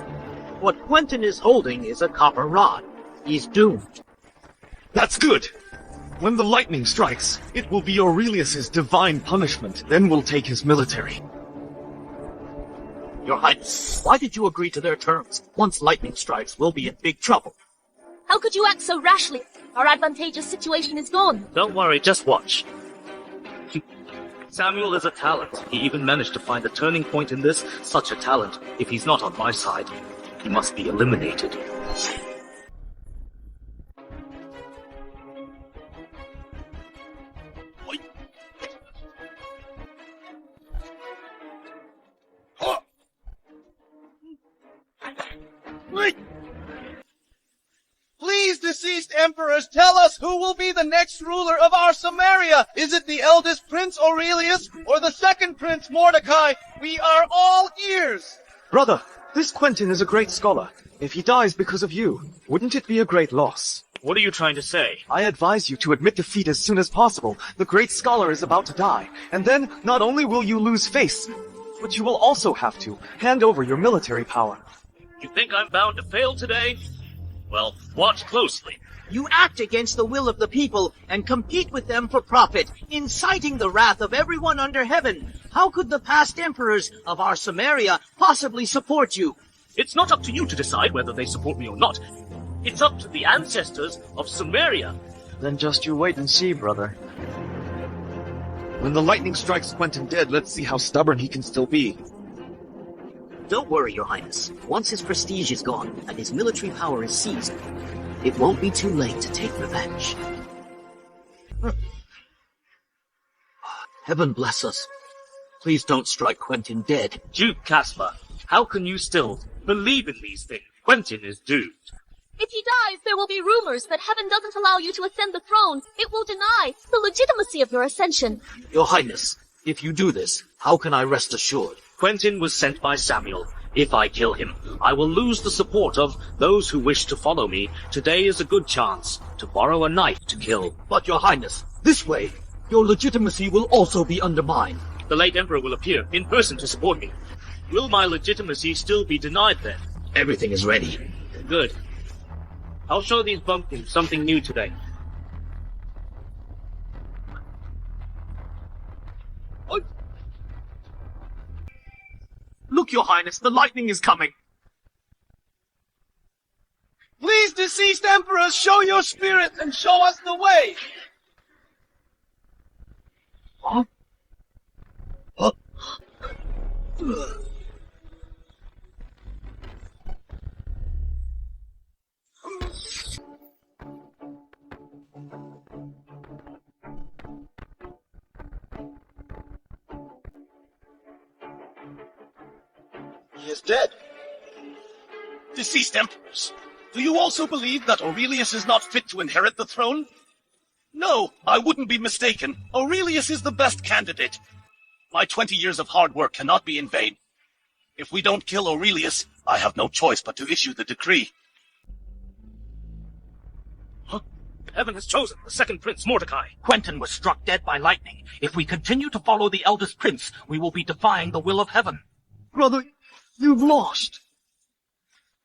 What Quentin is holding is a copper rod. He's doomed. That's good. When the lightning strikes, it will be Aurelius's divine punishment. Then we'll take his military. Your Highness, why did you agree to their terms? Once lightning strikes, we'll be in big trouble. How could you act so rashly? Our advantageous situation is gone. Don't worry, just watch. Samuel is a talent. He even managed to find a turning point in this. Such a talent. If he's not on my side, he must be eliminated. Please, deceased emperors, tell us who will be the next ruler of our Samaria. Is it the eldest Prince Aurelius or the second Prince Mordecai? We are all ears. Brother, this Quentin is a great scholar. If he dies because of you, wouldn't it be a great loss? What are you trying to say? I advise you to admit defeat as soon as possible. The great scholar is about to die. And then, not only will you lose face, but you will also have to hand over your military power. You think I'm bound to fail today? Well, watch closely. You act against the will of the people and compete with them for profit, inciting the wrath of everyone under heaven. How could the past emperors of our Samaria possibly support you? It's not up to you to decide whether they support me or not. It's up to the ancestors of Samaria. Then just you wait and see, brother. When the lightning strikes Quentin dead, let's see how stubborn he can still be. Don't worry, Your Highness. Once his prestige is gone and his military power is seized, it won't be too late to take revenge. Heaven bless us. Please don't strike Quentin dead. Duke Caspar, how can you still believe in these things? Quentin is doomed. If he dies, there will be rumors that heaven doesn't allow you to ascend the throne. It will deny the legitimacy of your ascension. Your Highness, if you do this, how can I rest assured? Quentin was sent by Samuel. If I kill him, I will lose the support of those who wish to follow me. Today is a good chance to borrow a knife to kill. But Your Highness, this way, your legitimacy will also be undermined. The late Emperor will appear in person to support me. Will my legitimacy still be denied then? Everything is ready. Good. I'll show these bumpkins something new today. Look, Your Highness, the lightning is coming. Please, deceased emperors, show your spirit and show us the way. Huh? He is dead. Deceased emperors, do you also believe that Aurelius is not fit to inherit the throne? No, I wouldn't be mistaken. Aurelius is the best candidate. My 20 years of hard work cannot be in vain. If we don't kill Aurelius, I have no choice but to issue the decree. Heaven has chosen the second prince, Mordecai. Quentin was struck dead by lightning. If we continue to follow the eldest prince, we will be defying the will of heaven. Brother, you've lost.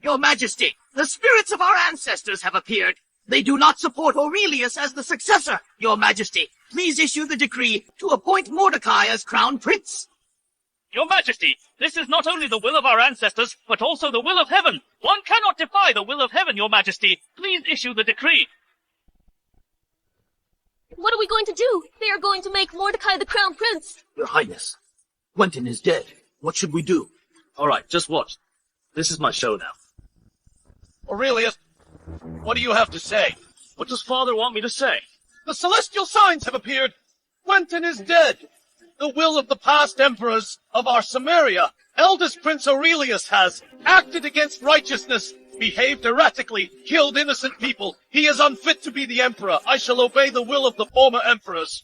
Your Majesty, the spirits of our ancestors have appeared. They do not support Aurelius as the successor. Your Majesty, please issue the decree to appoint Mordecai as crown prince. Your Majesty, this is not only the will of our ancestors, but also the will of heaven. One cannot defy the will of heaven, Your Majesty. Please issue the decree. What are we going to do? They are going to make Mordecai the crown prince. Your Highness, Quentin is dead. What should we do? All right, just watch. This is my show now. Aurelius, what do you have to say? What does Father want me to say? The celestial signs have appeared. Quentin is dead. The will of the past emperors of our Summeria, eldest Prince Aurelius has acted against righteousness, behaved erratically, killed innocent people. He is unfit to be the emperor. I shall obey the will of the former emperors.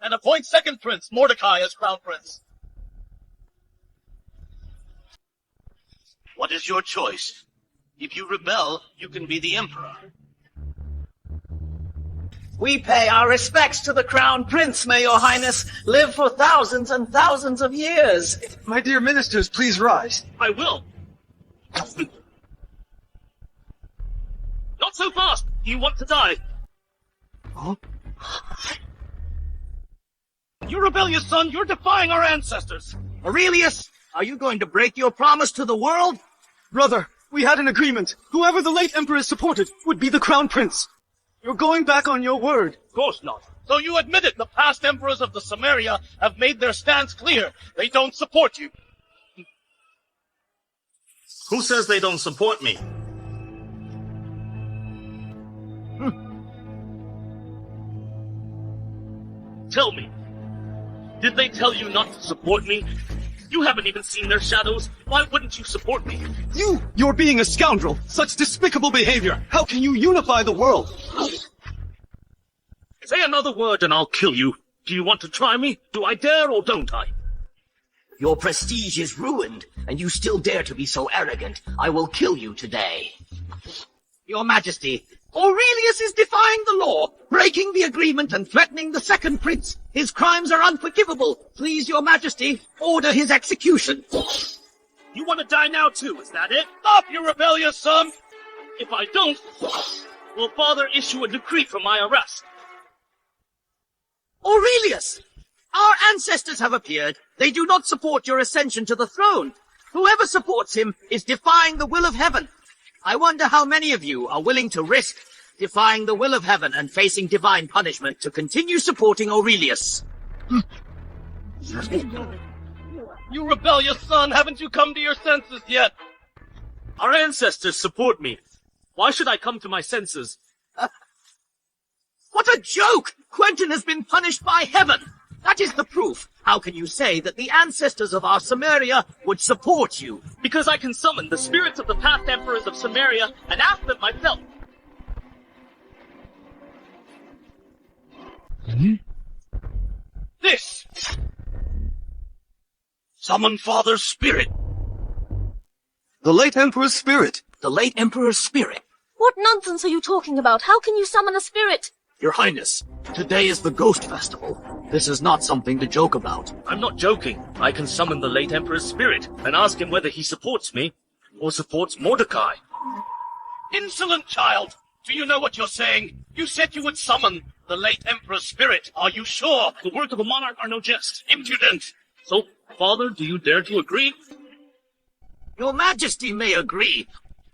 And appoint second prince, Mordecai, as crown prince. What is your choice? If you rebel, you can be the emperor. We pay our respects to the crown prince. May your highness live for thousands and thousands of years. My dear ministers, please rise. I will. Not so fast! You want to die. Huh? You rebellious son, you're defying our ancestors. Aurelius, are you going to break your promise to the world? Brother, we had an agreement. Whoever the late emperor supported would be the crown prince. You're going back on your word. Of course not. So you admitted the past emperors of the Summeria have made their stance clear. They don't support you. Who says they don't support me? Tell me, did they tell you not to support me? You haven't even seen their shadows. Why wouldn't you support me? You're being a scoundrel. Such despicable behavior. How can you unify the world? Say another word and I'll kill you. Do you want to try me? Do I dare or don't I? Your prestige is ruined, and you still dare to be so arrogant. I will kill you today. Your Majesty, Aurelius is defying the law, breaking the agreement and threatening the second prince. His crimes are unforgivable. Please, Your Majesty, order his execution. You want to die now too, is that it? Stop, you rebellious son! If I don't, will Father issue a decree for my arrest? Aurelius! Our ancestors have appeared. They do not support your ascension to the throne. Whoever supports him is defying the will of heaven. I wonder how many of you are willing to risk defying the will of heaven and facing divine punishment to continue supporting Aurelius. You rebellious son, haven't you come to your senses yet? Our ancestors support me. Why should I come to my senses? What a joke! Quentin has been punished by heaven. That is the proof. How can you say that the ancestors of our Summeria would support you? Because I can summon the spirits of the past emperors of Summeria and ask them myself. This! Summon Father's spirit! The late emperor's spirit. The late emperor's spirit. What nonsense are you talking about? How can you summon a spirit? Your Highness, today is the Ghost Festival. This is not something to joke about. I'm not joking. I can summon the late Emperor's spirit and ask him whether he supports me or supports Mordecai. Insolent child! Do you know what you're saying? You said you would summon the late Emperor's spirit. Are you sure? The words of a monarch are no jest. Impudent! So, Father, do you dare to agree? Your Majesty may agree.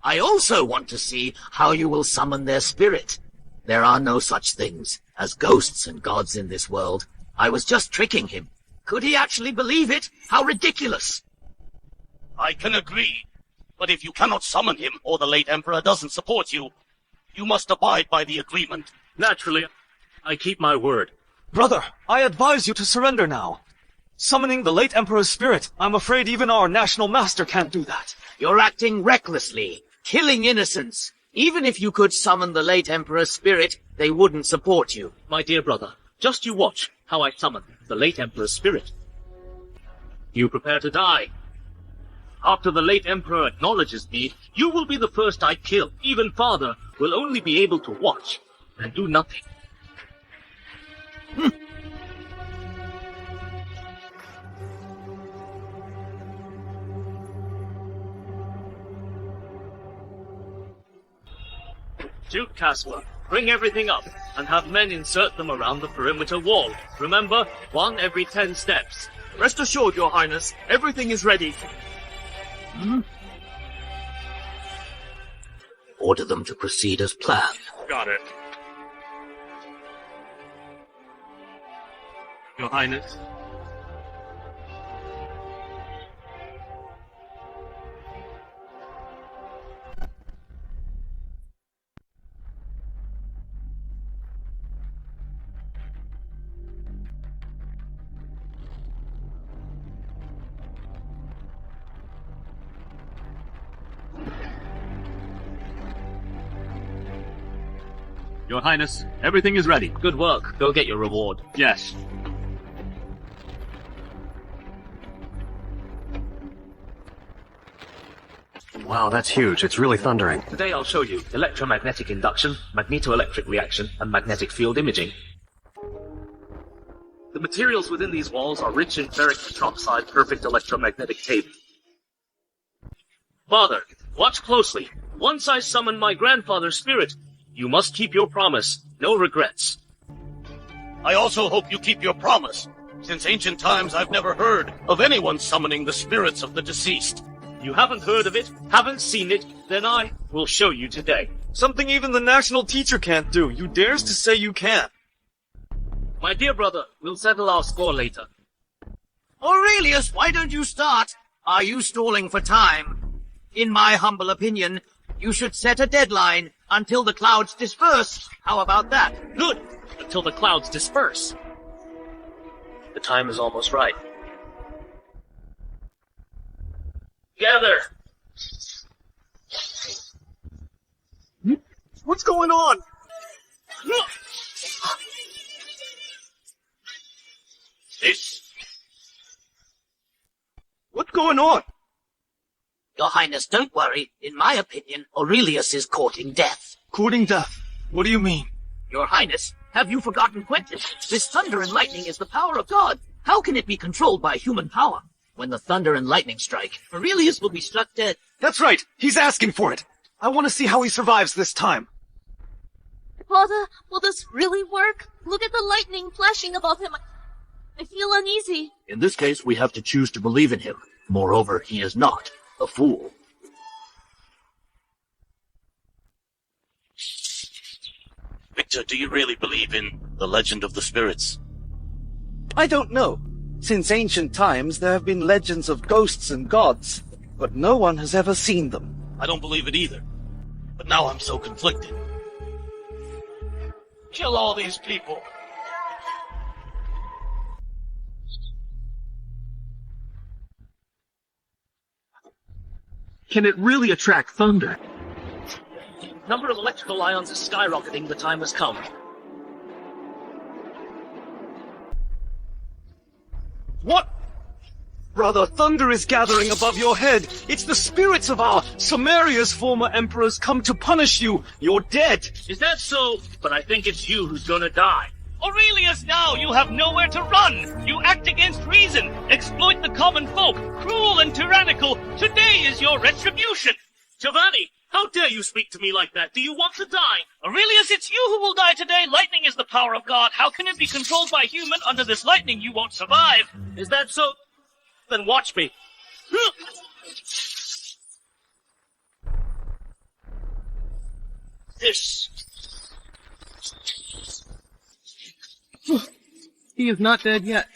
I also want to see how you will summon their spirit. There are no such things as ghosts and gods in this world. I was just tricking him. Could he actually believe it? How ridiculous! I can agree. But if you cannot summon him, or the late Emperor doesn't support you, you must abide by the agreement. Naturally, I keep my word. Brother, I advise you to surrender now. Summoning the late emperor's spirit, I'm afraid even our national master can't do that. You're acting recklessly, killing innocents. Even if you could summon the late Emperor's spirit, they wouldn't support you. My dear brother, just you watch how I summon the late Emperor's spirit. You prepare to die. After the late Emperor acknowledges me, you will be the first I kill. Even Father will only be able to watch and do nothing. Duke Caspar, bring everything up, and have men insert them around the perimeter wall. Remember, 1 every 10 steps. Rest assured, Your Highness, everything is ready. Order them to proceed as planned. Got it. Your Highness. Your Highness, everything is ready. Good work. Go get your reward. Yes. Wow, that's huge. It's really thundering. Today I'll show you electromagnetic induction, magnetoelectric reaction, and magnetic field imaging. The materials within these walls are rich in ferric tetroxide perfect electromagnetic tape. Father, watch closely. Once I summon my grandfather's spirit, you must keep your promise. No regrets. I also hope you keep your promise. Since ancient times, I've never heard of anyone summoning the spirits of the deceased. You haven't heard of it, haven't seen it, then I will show you today. Something even the national teacher can't do. You dares to say you can. My dear brother, we'll settle our score later. Aurelius, why don't you start? Are you stalling for time? In my humble opinion, you should set a deadline until the clouds disperse. How about that? Good! Until the clouds disperse. The time is almost right. Gather! What's going on? What's going on? Your Highness, don't worry. In my opinion, Aurelius is courting death. Courting death? What do you mean? Your Highness, have you forgotten Quentin? This thunder and lightning is the power of God. How can it be controlled by human power? When the thunder and lightning strike, Aurelius will be struck dead. That's right. He's asking for it. I want to see how he survives this time. Father, will this really work? Look at the lightning flashing above him. I feel uneasy. In this case, we have to choose to believe in him. Moreover, he is not a fool. Victor, do you really believe in the legend of the spirits? I don't know. Since ancient times, there have been legends of ghosts and gods, but no one has ever seen them. I don't believe it either. But now I'm so conflicted. Kill all these people. Can it really attract thunder? Number of electrical ions is skyrocketing. The time has come. What? Brother, thunder is gathering above your head. It's the spirits of our Summeria's former emperors come to punish you. You're dead. Is that so? But I think it's you who's gonna die. Aurelius, now you have nowhere to run! You act against reason, exploit the common folk, cruel and tyrannical. Today is your retribution! Giovanni, how dare you speak to me like that? Do you want to die? Aurelius, it's you who will die today! Lightning is the power of God. How can it be controlled by human? Under this lightning you won't survive! Is that so? Then watch me. This. He is not dead yet.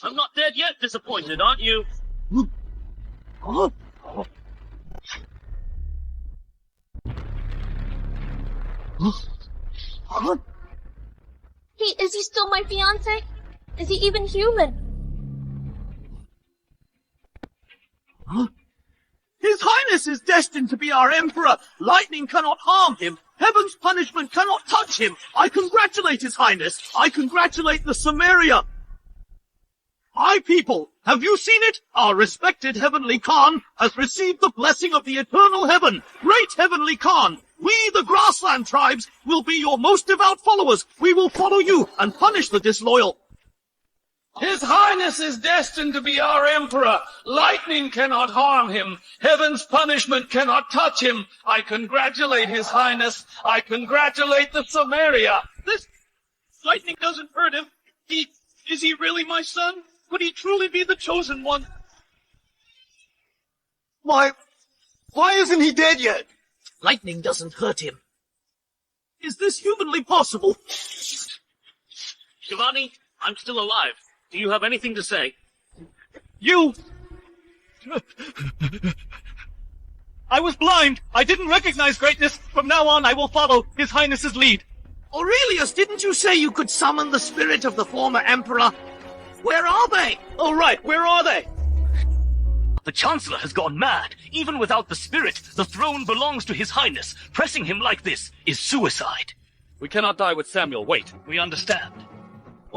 I'm not dead yet. Disappointed, aren't you? Is he still my fiancé? Is he even human? Highness is destined to be our Emperor. Lightning cannot harm him. Heaven's punishment cannot touch him. I congratulate His Highness. I congratulate the Summeria. My people, have you seen it? Our respected Heavenly Khan has received the blessing of the eternal heaven. Great Heavenly Khan, we, the grassland tribes, will be your most devout followers. We will follow you and punish the disloyal. His Highness is destined to be our Emperor. Lightning cannot harm him. Heaven's punishment cannot touch him. I congratulate His Highness. I congratulate the Summeria. This lightning doesn't hurt him. Is he really my son? Could he truly be the chosen one? Why isn't he dead yet? Lightning doesn't hurt him. Is this humanly possible? Giovanni, I'm still alive. Do you have anything to say? You! I was blind! I didn't recognize greatness! From now on, I will follow His Highness's lead! Aurelius, didn't you say you could summon the spirit of the former Emperor? Where are they? Oh, right, where are they? The Chancellor has gone mad. Even without the spirit, the throne belongs to His Highness. Pressing him like this is suicide. We cannot die with Samuel. Wait. We understand.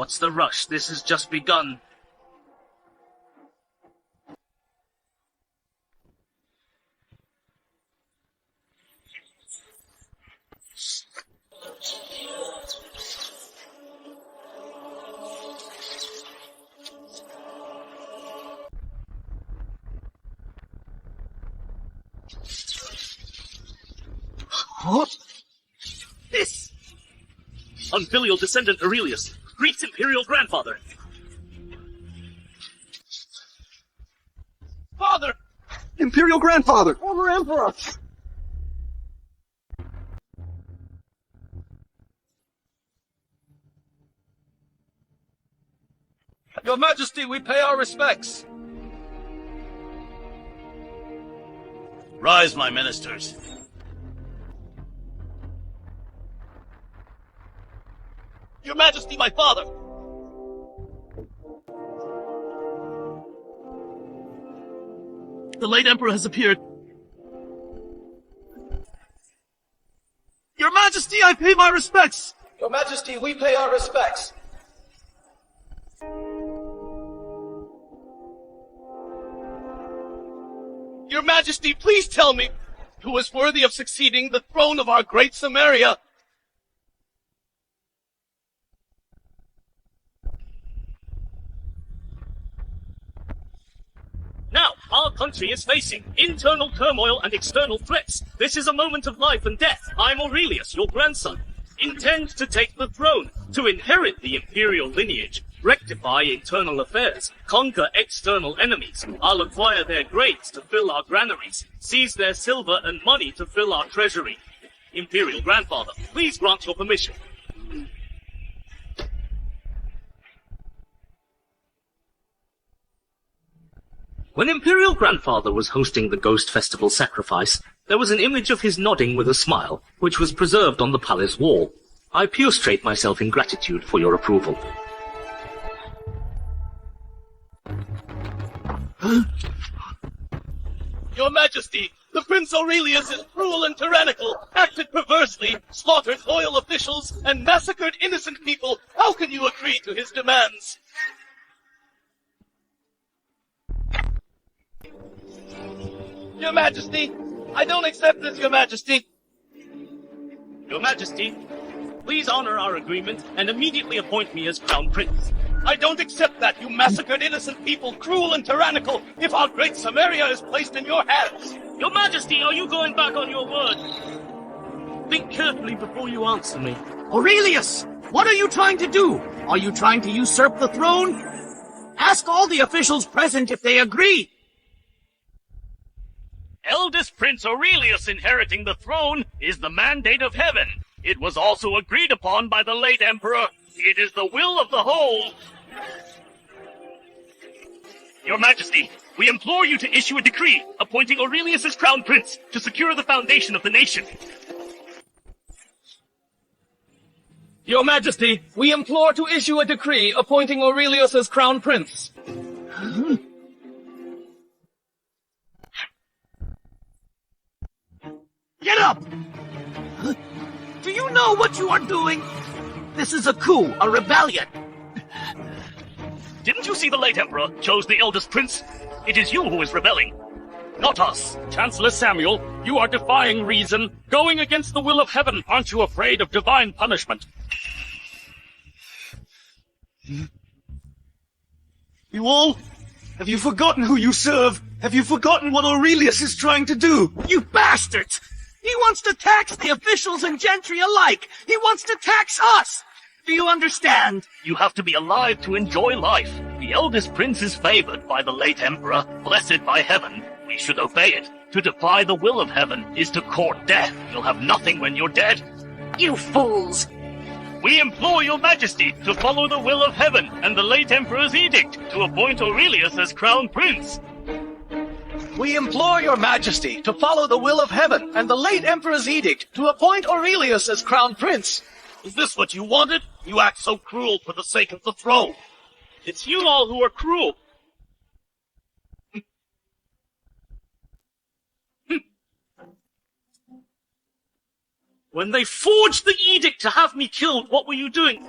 What's the rush? This has just begun. What? This? Unfilial descendant Aurelius greets imperial grandfather. Father! Imperial grandfather! Former Emperor! Your Majesty, we pay our respects. Rise, my ministers. Your Majesty, my father! The late Emperor has appeared. Your Majesty, I pay my respects! Your Majesty, we pay our respects. Your Majesty, please tell me who is worthy of succeeding the throne of our great Summeria. Now, our country is facing internal turmoil and external threats. This is a moment of life and death. I'm Aurelius, your grandson. Intend to take the throne, to inherit the imperial lineage, rectify internal affairs, conquer external enemies. I'll acquire their grains to fill our granaries, seize their silver and money to fill our treasury. Imperial grandfather, please grant your permission. When Imperial Grandfather was hosting the Ghost Festival sacrifice, there was an image of his nodding with a smile, which was preserved on the palace wall. I prostrate myself in gratitude for your approval. Your Majesty, the Prince Aurelius is cruel and tyrannical, acted perversely, slaughtered loyal officials, and massacred innocent people. How can you agree to his demands? Your Majesty, I don't accept this, Your Majesty. Your Majesty, please honor our agreement and immediately appoint me as Crown Prince. I don't accept that, you massacred innocent people, cruel and tyrannical, if our great Summeria is placed in your hands. Your Majesty, are you going back on your word? Think carefully before you answer me. Aurelius, what are you trying to do? Are you trying to usurp the throne? Ask all the officials present if they agree. Eldest Prince Aurelius inheriting the throne is the mandate of heaven. It was also agreed upon by the late Emperor. It is the will of the whole. Your Majesty, we implore you to issue a decree appointing Aurelius as Crown Prince to secure the foundation of the nation. Your Majesty, we implore to issue a decree appointing Aurelius as Crown Prince. Get up! Do you know what you are doing? This is a coup, a rebellion. Didn't you see the late Emperor chose the eldest prince? It is you who is rebelling, not us. Chancellor Samuel, you are defying reason, going against the will of heaven. Aren't you afraid of divine punishment? You all? Have you forgotten who you serve? Have you forgotten what Aurelius is trying to do? You bastards! He wants to tax the officials and gentry alike! He wants to tax us! Do you understand? You have to be alive to enjoy life. The eldest prince is favored by the late emperor, blessed by heaven. We should obey it. To defy the will of heaven is to court death. You'll have nothing when you're dead. You fools! We implore your majesty to follow the will of heaven and the late emperor's edict to appoint Aurelius as crown prince. We implore your majesty to follow the will of heaven and the late emperor's edict to appoint Aurelius as crown prince. Is this what you wanted? You act so cruel for the sake of the throne. It's you all who are cruel. When they forged the edict to have me killed, what were you doing?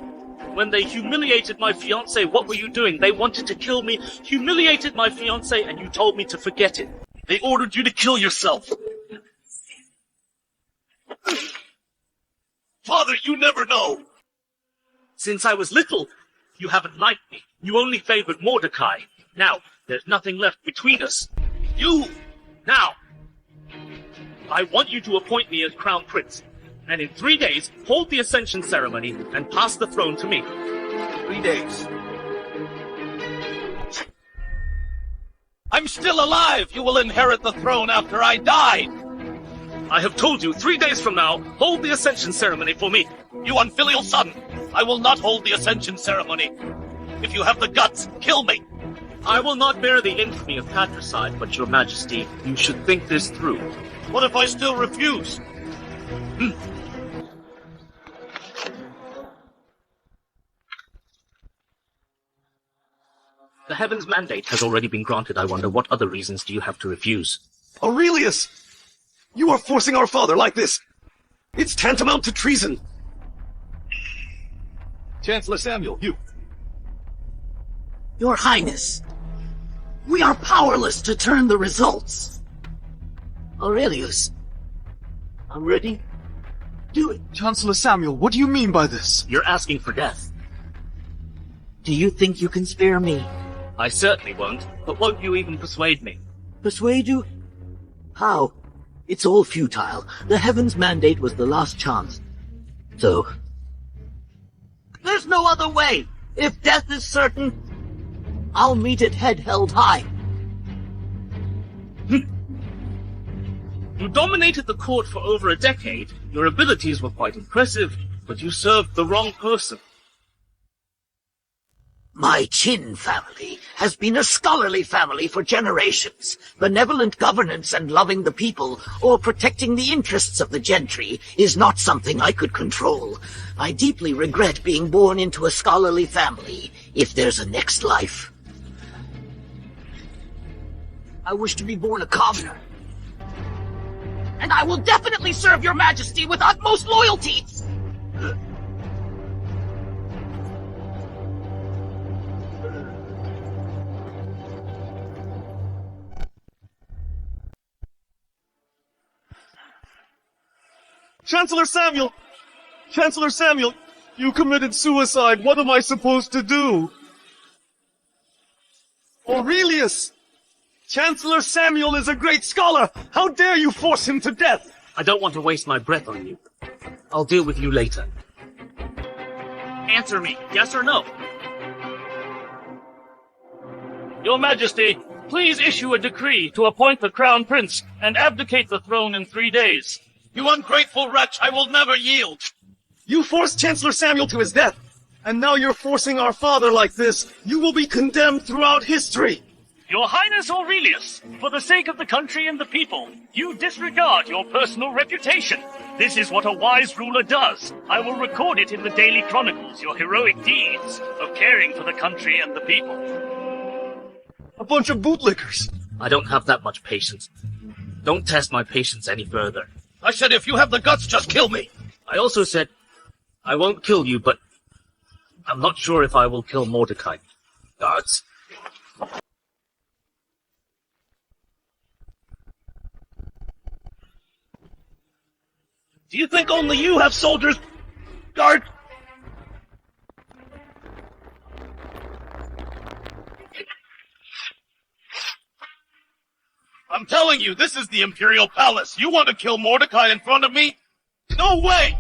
When they humiliated my fiancée, what were you doing? They wanted to kill me, humiliated my fiancée, and you told me to forget it. They ordered you to kill yourself. Father, you never know. Since I was little, you haven't liked me. You only favored Mordecai. Now, there's nothing left between us. Now, I want you to appoint me as crown prince. And in 3 days, hold the ascension ceremony and pass the throne to me. 3 days. I'm still alive! You will inherit the throne after I die! I have told you 3 days from now, hold the ascension ceremony for me. You unfilial son! I will not hold the ascension ceremony. If you have the guts, kill me! I will not bear the infamy of patricide, but your majesty, you should think this through. What if I still refuse? The Heaven's mandate has already been granted. I wonder what other reasons do you have to refuse? Aurelius! You are forcing our father like this! It's tantamount to treason! Chancellor Samuel, you. Your Highness, we are powerless to turn the results. Aurelius, I'm ready. Do it. Chancellor Samuel, what do you mean by this? You're asking for death. Do you think you can spare me? I certainly won't, but won't you even persuade me? Persuade you? How? It's all futile. The Heaven's mandate was the last chance. So, there's no other way. If death is certain, I'll meet it head held high. You dominated the court for over a decade. Your abilities were quite impressive, but you served the wrong person. My Qin family has been a scholarly family for generations. Benevolent governance and loving the people, or protecting the interests of the gentry, is not something I could control. I deeply regret being born into a scholarly family, if there's a next life. I wish to be born a commoner. And I will definitely serve your majesty with utmost loyalty! Chancellor Samuel! Chancellor Samuel! You committed suicide. What am I supposed to do? Aurelius! Chancellor Samuel is a great scholar! How dare you force him to death? I don't want to waste my breath on you. I'll deal with you later. Answer me, yes or no? Your Majesty, please issue a decree to appoint the Crown Prince and abdicate the throne in 3 days. You ungrateful wretch, I will never yield! You forced Chancellor Samuel to his death, and now you're forcing our father like this. You will be condemned throughout history! Your Highness Aurelius, for the sake of the country and the people, you disregard your personal reputation. This is what a wise ruler does. I will record it in the daily chronicles, your heroic deeds of caring for the country and the people. A bunch of bootlickers. I don't have that much patience. Don't test my patience any further. I said if you have the guts, just kill me. I also said, I won't kill you, but I'm not sure if I will kill Mordecai. Guards. Do you think only you have soldiers? Guard! I'm telling you, this is the Imperial Palace. You want to kill Mordecai in front of me? No way!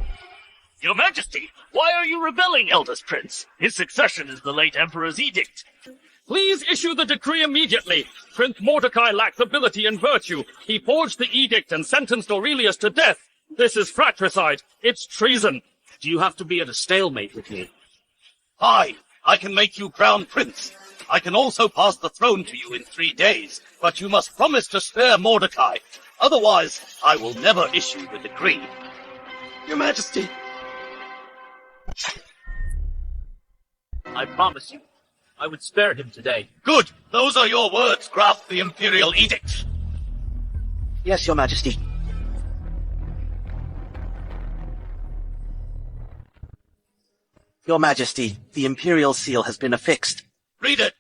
Your Majesty, why are you rebelling, eldest prince? His succession is the late Emperor's edict. Please issue the decree immediately. Prince Mordecai lacks ability and virtue. He forged the edict and sentenced Aurelius to death. This is fratricide. It's treason. Do you have to be at a stalemate with me? I can make you crown prince. I can also pass the throne to you in 3 days, but you must promise to spare Mordecai. Otherwise, I will never issue the decree. Your Majesty. I promise you, I would spare him today. Good. Those are your words, Graf the Imperial Edict. Yes, Your Majesty. Your Majesty, the Imperial seal has been affixed. Read it.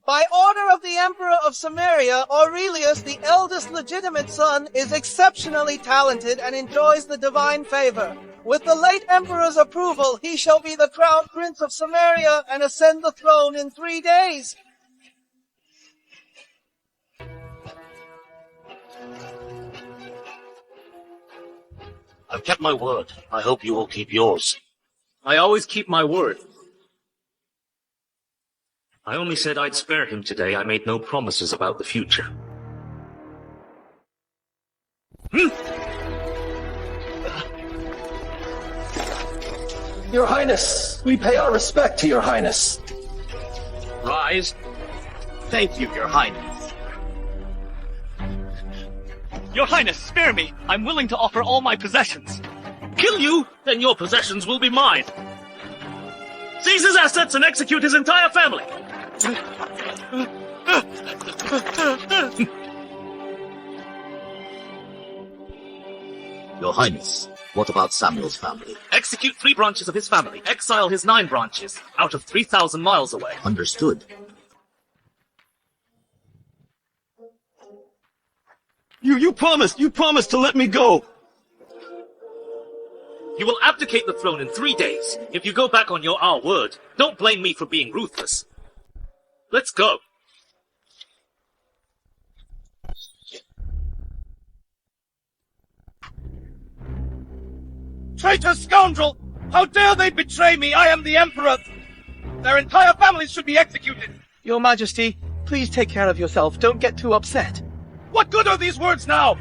By order of the Emperor of Samaria, Aurelius, the eldest legitimate son, is exceptionally talented and enjoys the divine favor. With the late Emperor's approval, he shall be the crowned Prince of Samaria and ascend the throne in 3 days. I've kept my word. I hope you will keep yours. I always keep my word. I only said I'd spare him today. I made no promises about the future. Your Highness, we pay our respect to Your Highness. Rise. Thank you, Your Highness. Your Highness, spare me. I'm willing to offer all my possessions. Kill you? Then your possessions will be mine. Seize his assets and execute his entire family. Your Highness, what about Samuel's family? Execute 3 branches of his family. Exile his 9 branches, out of 3,000 miles away. Understood. You promised to let me go. You will abdicate the throne in 3 days. If you go back on your our word, don't blame me for being ruthless. Let's go. Traitor scoundrel! How dare they betray me? I am the Emperor! Their entire families should be executed! Your Majesty, please take care of yourself. Don't get too upset. What good are these words now?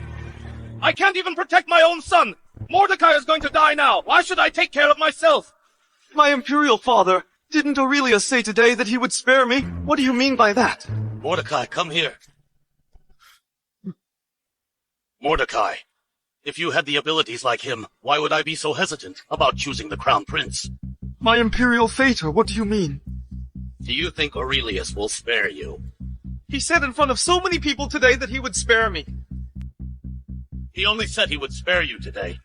I can't even protect my own son! Mordecai is going to die now! Why should I take care of myself? My Imperial father, didn't Aurelius say today that he would spare me? What do you mean by that? Mordecai, come here. Mordecai, if you had the abilities like him, why would I be so hesitant about choosing the Crown Prince? My Imperial Fator, what do you mean? Do you think Aurelius will spare you? He said in front of so many people today that he would spare me. He only said he would spare you today.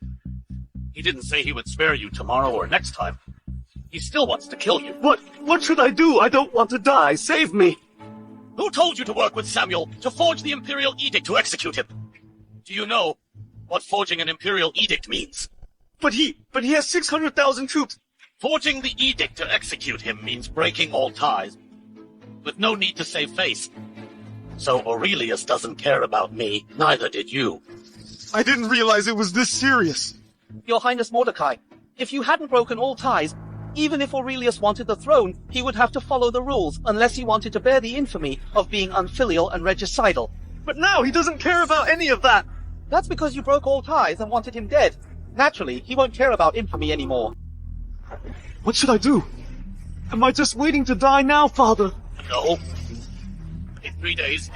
He didn't say he would spare you tomorrow or next time. He still wants to kill you. What should I do? I don't want to die. Save me. Who told you to work with Samuel to forge the Imperial Edict to execute him? Do you know what forging an Imperial Edict means? But he has 600,000 troops. Forging the Edict to execute him means breaking all ties, with no need to save face. So Aurelius doesn't care about me, neither did you. I didn't realize it was this serious. Your Highness Mordecai, if you hadn't broken all ties, even if Aurelius wanted the throne, he would have to follow the rules, unless he wanted to bear the infamy of being unfilial and regicidal. But now he doesn't care about any of that. That's because you broke all ties and wanted him dead. Naturally, he won't care about infamy anymore. What should I do? Am I just waiting to die now, Father? No. In 3 days,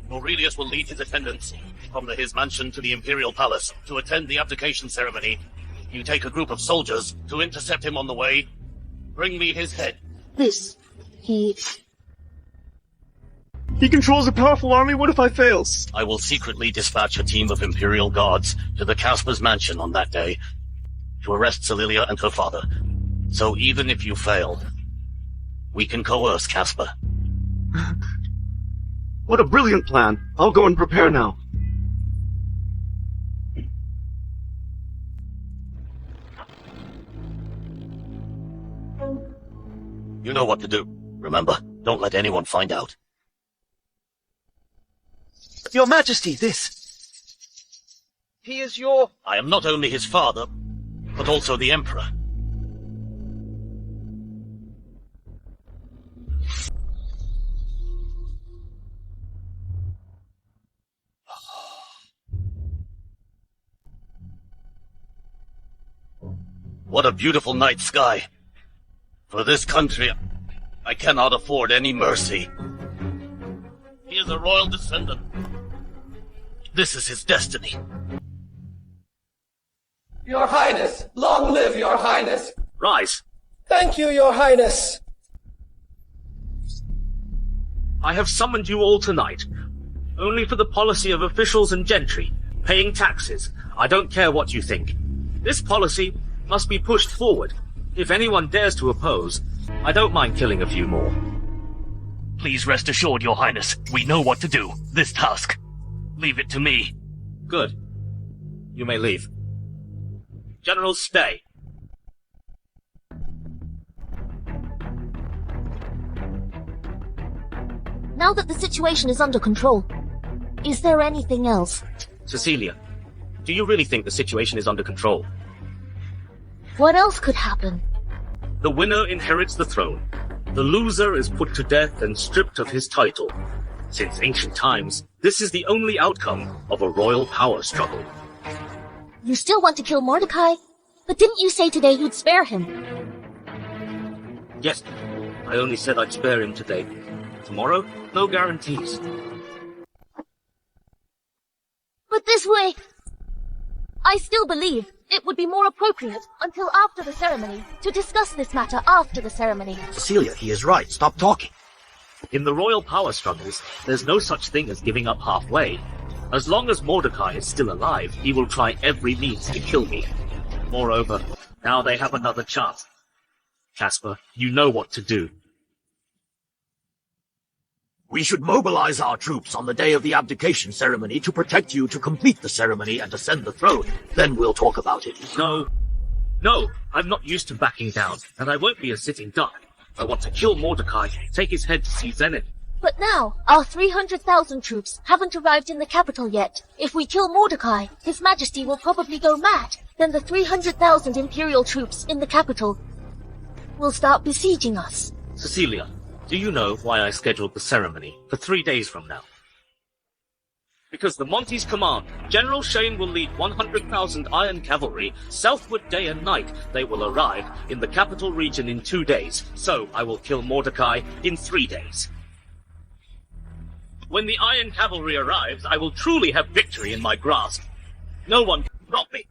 Aurelius will lead his attendants from his mansion to the Imperial Palace to attend the abdication ceremony. You take a group of soldiers to intercept him on the way. Bring me his head. This, he... He controls a powerful army. What if I fails? I will secretly dispatch a team of imperial guards to the Casper's mansion on that day to arrest Cecilia and her father. So even if you fail, we can coerce Casper. What a brilliant plan. I'll go and prepare now. You know what to do. Remember, don't let anyone find out. Your Majesty, this. He is your... I am not only his father, but also the Emperor. What a beautiful night sky. For this country, I cannot afford any mercy. He is a royal descendant. This is his destiny. Your Highness! Long live Your Highness! Rise. Thank you, Your Highness! I have summoned you all tonight, only for the policy of officials and gentry, paying taxes. I don't care what you think. This policy must be pushed forward. If anyone dares to oppose, I don't mind killing a few more. Please rest assured, Your Highness, we know what to do. This task. Leave it to me. Good. You may leave. Generals, stay. Now that the situation is under control, is there anything else? Cecilia, do you really think the situation is under control? What else could happen? The winner inherits the throne. The loser is put to death and stripped of his title. Since ancient times, this is the only outcome of a royal power struggle. You still want to kill Mordecai? But didn't you say today you'd spare him? Yes, I only said I'd spare him today. Tomorrow, no guarantees. But this way, I still believe it would be more appropriate until after the ceremony to discuss this matter after the ceremony. Cecilia, he is right. Stop talking. In the royal power struggles, there's no such thing as giving up halfway. As long as Mordecai is still alive, he will try every means to kill me. Moreover, now they have another chance. Casper, you know what to do. We should mobilize our troops on the day of the abdication ceremony to protect you to complete the ceremony and ascend the throne. Then we'll talk about it. No, I'm not used to backing down, and I won't be a sitting duck. I want to kill Mordecai, take his head to see Zenith. But now, our 300,000 troops haven't arrived in the capital yet. If we kill Mordecai, His Majesty will probably go mad. Then the 300,000 imperial troops in the capital will start besieging us. Cecilia, do you know why I scheduled the ceremony for 3 days from now? Because the Monty's command, General Shane will lead 100,000 iron cavalry southward day and night. They will arrive in the capital region in 2 days, so I will kill Mordecai in 3 days. When the iron cavalry arrives, I will truly have victory in my grasp. No one can stop me.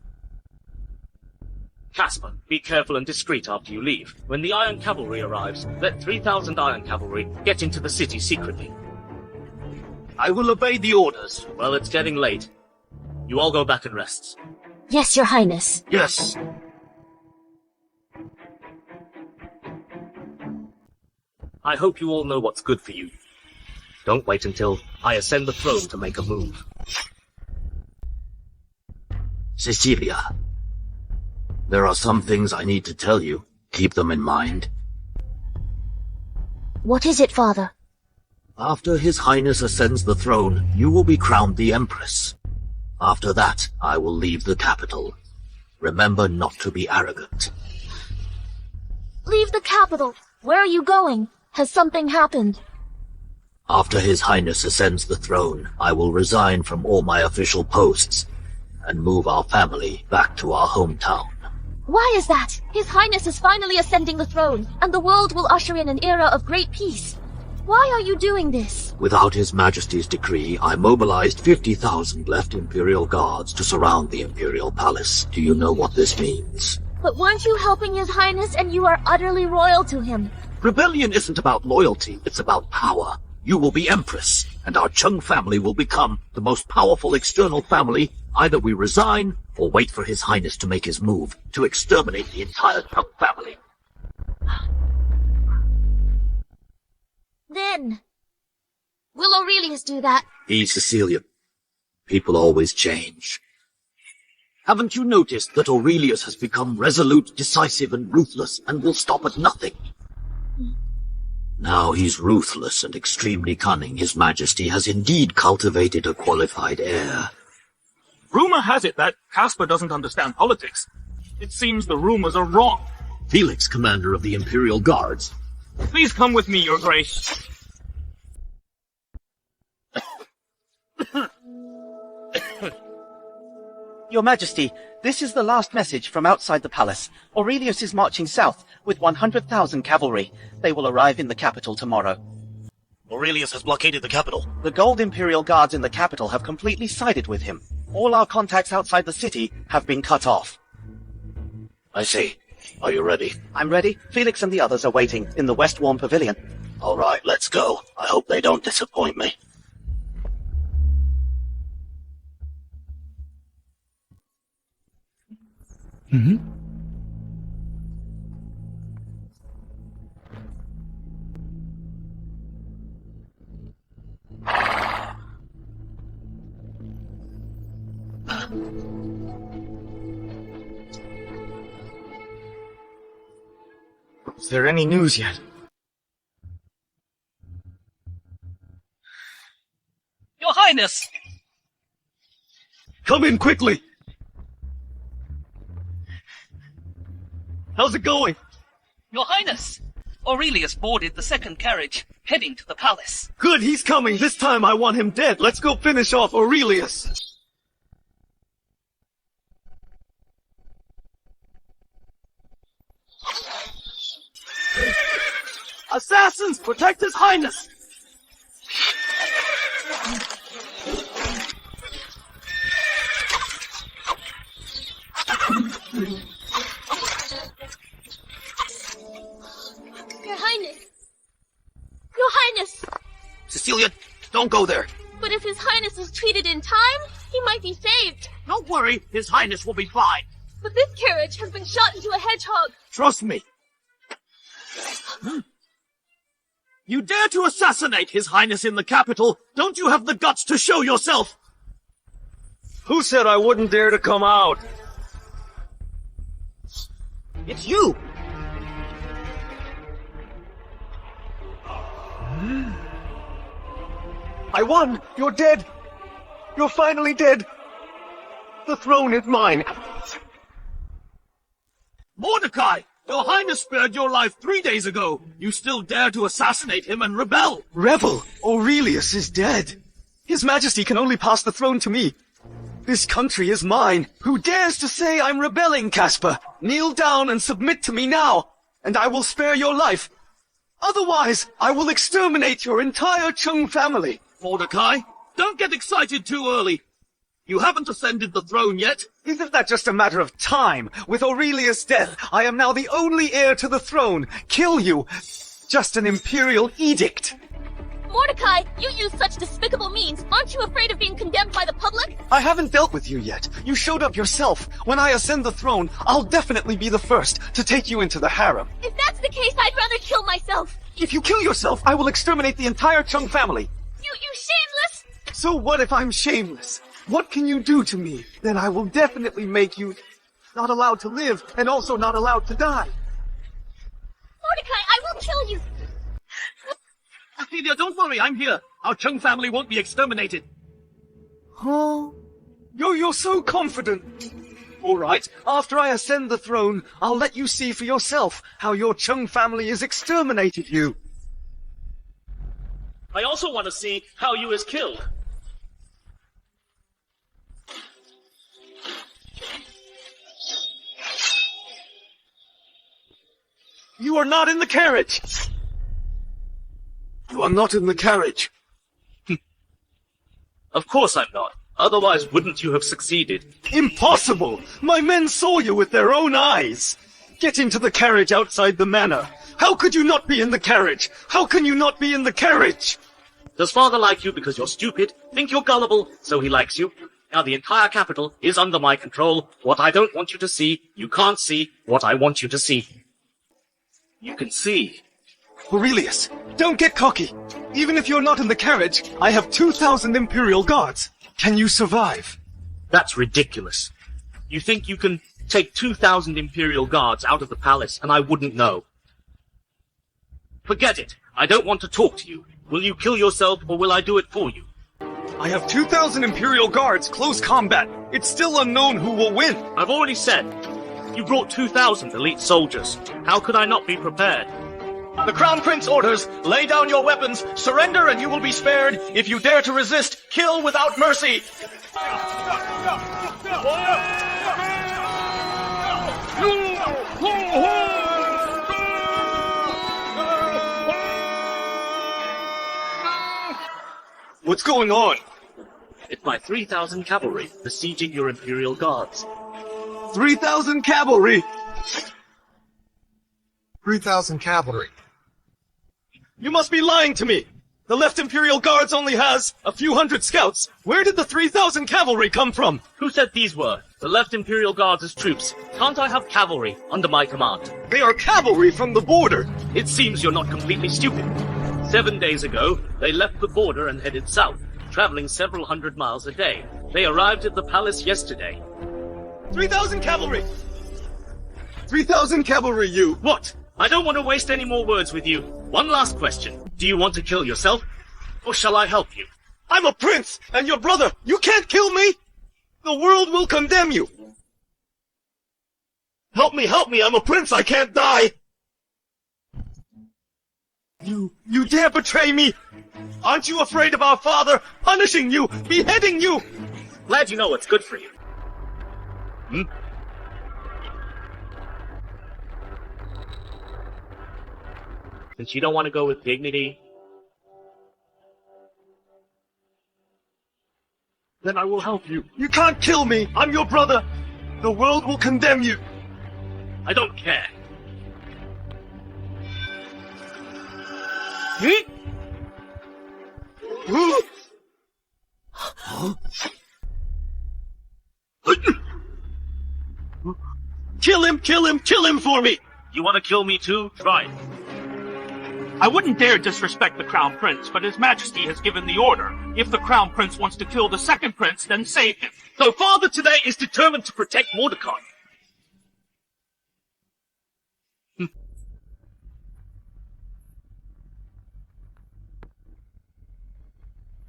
Casper, be careful and discreet after you leave. When the iron cavalry arrives, let 3,000 iron cavalry get into the city secretly. I will obey the orders. Well, it's getting late. You all go back and rest. Yes, Your Highness. Yes. I hope you all know what's good for you. Don't wait until I ascend the throne to make a move. Cecilia, there are some things I need to tell you. Keep them in mind. What is it, Father? After His Highness ascends the throne, you will be crowned the Empress. After that, I will leave the capital. Remember not to be arrogant. Leave the capital? Where are you going? Has something happened? After His Highness ascends the throne, I will resign from all my official posts and move our family back to our hometown. Why is that? His Highness is finally ascending the throne, and the world will usher in an era of great peace. Why are you doing this? Without His Majesty's decree, I mobilized 50,000 left Imperial guards to surround the Imperial Palace. Do you know what this means? But weren't you helping His Highness, and you are utterly loyal to him? Rebellion isn't about loyalty, it's about power. you will be Empress, and our Chung family will become the most powerful external family. Either we resign, or wait for His Highness to make his move to exterminate the entire Chung family. Then, will Aurelius do that? Cecilia, people always change. Haven't you noticed that Aurelius has become resolute, decisive, and ruthless, and will stop at nothing? Now he's ruthless and extremely cunning. His Majesty has indeed cultivated a qualified heir. Rumor has it that Caspar doesn't understand politics. It seems the rumors are wrong. Felix, commander of the Imperial Guards. Please come with me, Your Grace. Your Majesty, this is the last message from outside the palace. Aurelius is marching south with 100,000 cavalry. They will arrive in the capital tomorrow. Aurelius has blockaded the capital. The gold Imperial Guards in the capital have completely sided with him. All our contacts outside the city have been cut off. I see. Are you ready? I'm ready. Felix and the others are waiting in the West Warm Pavilion. All right, let's go. I hope they don't disappoint me. Mm-hmm. Is there any news yet? Your Highness! Come in quickly! How's it going? Your Highness! Aurelius boarded the second carriage, heading to the palace. Good, he's coming. This time I want him dead. Let's go finish off Aurelius. Assassins, protect His Highness! Your Highness! Your Highness! Cecilia, don't go there. But if His Highness is treated in time, he might be saved. Don't worry, His Highness will be fine. But this carriage has been shot into a hedgehog. Trust me. You dare to assassinate His Highness in the capital? Don't you have the guts to show yourself? Who said I wouldn't dare to come out? It's you! I won! You're dead! You're finally dead! The throne is mine! Mordecai! Your Highness spared your life 3 days ago. You still dare to assassinate him and rebel. Rebel! Aurelius is dead. His Majesty can only pass the throne to me. This country is mine. Who dares to say I'm rebelling, Caspar? Kneel down and submit to me now, and I will spare your life. Otherwise, I will exterminate your entire Chung family. Mordecai, don't get excited too early. You haven't ascended the throne yet. Isn't that just a matter of time? With Aurelius' death, I am now the only heir to the throne. Kill you. Just an imperial edict. Mordecai, you use such despicable means. Aren't you afraid of being condemned by the public? I haven't dealt with you yet. You showed up yourself. When I ascend the throne, I'll definitely be the first to take you into the harem. If that's the case, I'd rather kill myself. If you kill yourself, I will exterminate the entire Chung family. You shameless! So what if I'm shameless? What can you do to me? Then I will definitely make you not allowed to live and also not allowed to die. Mordecai, I will kill you! Ophelia, don't worry, I'm here. Our Chung family won't be exterminated. Oh, you're so confident. All right, after I ascend the throne, I'll let you see for yourself how your Chung family has exterminated you. I also want to see how you is killed. You are not in the carriage! You are not in the carriage. Of course I'm not. Otherwise, wouldn't you have succeeded? Impossible! My men saw you with their own eyes! Get into the carriage outside the manor. How could you not be in the carriage? How can you not be in the carriage? Does father like you because you're stupid? Think you're gullible, so he likes you? Now the entire capital is under my control. What I don't want you to see, you can't see. What I want you to see, you can see. Aurelius, don't get cocky. Even if you're not in the carriage, I have 2,000 Imperial guards. Can you survive? That's ridiculous. You think you can take 2,000 Imperial guards out of the palace and I wouldn't know? Forget it. I don't want to talk to you. Will you kill yourself or will I do it for you? I have 2,000 Imperial guards, close combat. It's still unknown who will win. I've already said. You brought 2,000 elite soldiers. How could I not be prepared? The Crown Prince orders, lay down your weapons, surrender and you will be spared. If you dare to resist, kill without mercy. What's going on? It's my 3,000 cavalry besieging your Imperial guards. 3,000 cavalry! 3,000 cavalry. You must be lying to me! The left Imperial Guards only has a few hundred scouts. Where did the 3,000 cavalry come from? Who said these were? The left Imperial Guards as troops. Can't I have cavalry under my command? They are cavalry from the border! It seems you're not completely stupid. 7 days ago, they left the border and headed south, traveling several hundred miles a day. They arrived at the palace yesterday. 3,000 cavalry! 3,000 cavalry, you! What? I don't want to waste any more words with you. One last question. Do you want to kill yourself? Or shall I help you? I'm a prince, and your brother! You can't kill me! The world will condemn you! Help me, I'm a prince, I can't die! You dare betray me! Aren't you afraid of our father punishing you, beheading you? Glad you know what's good for you. Since you don't want to go with dignity, then I will help you. You can't kill me! I'm your brother! The world will condemn you! I don't care. Kill him for me! You want to kill me too? Try it. I wouldn't dare disrespect the Crown Prince, but His Majesty has given the order. If the Crown Prince wants to kill the second prince, then save him. So father today is determined to protect Mordecai.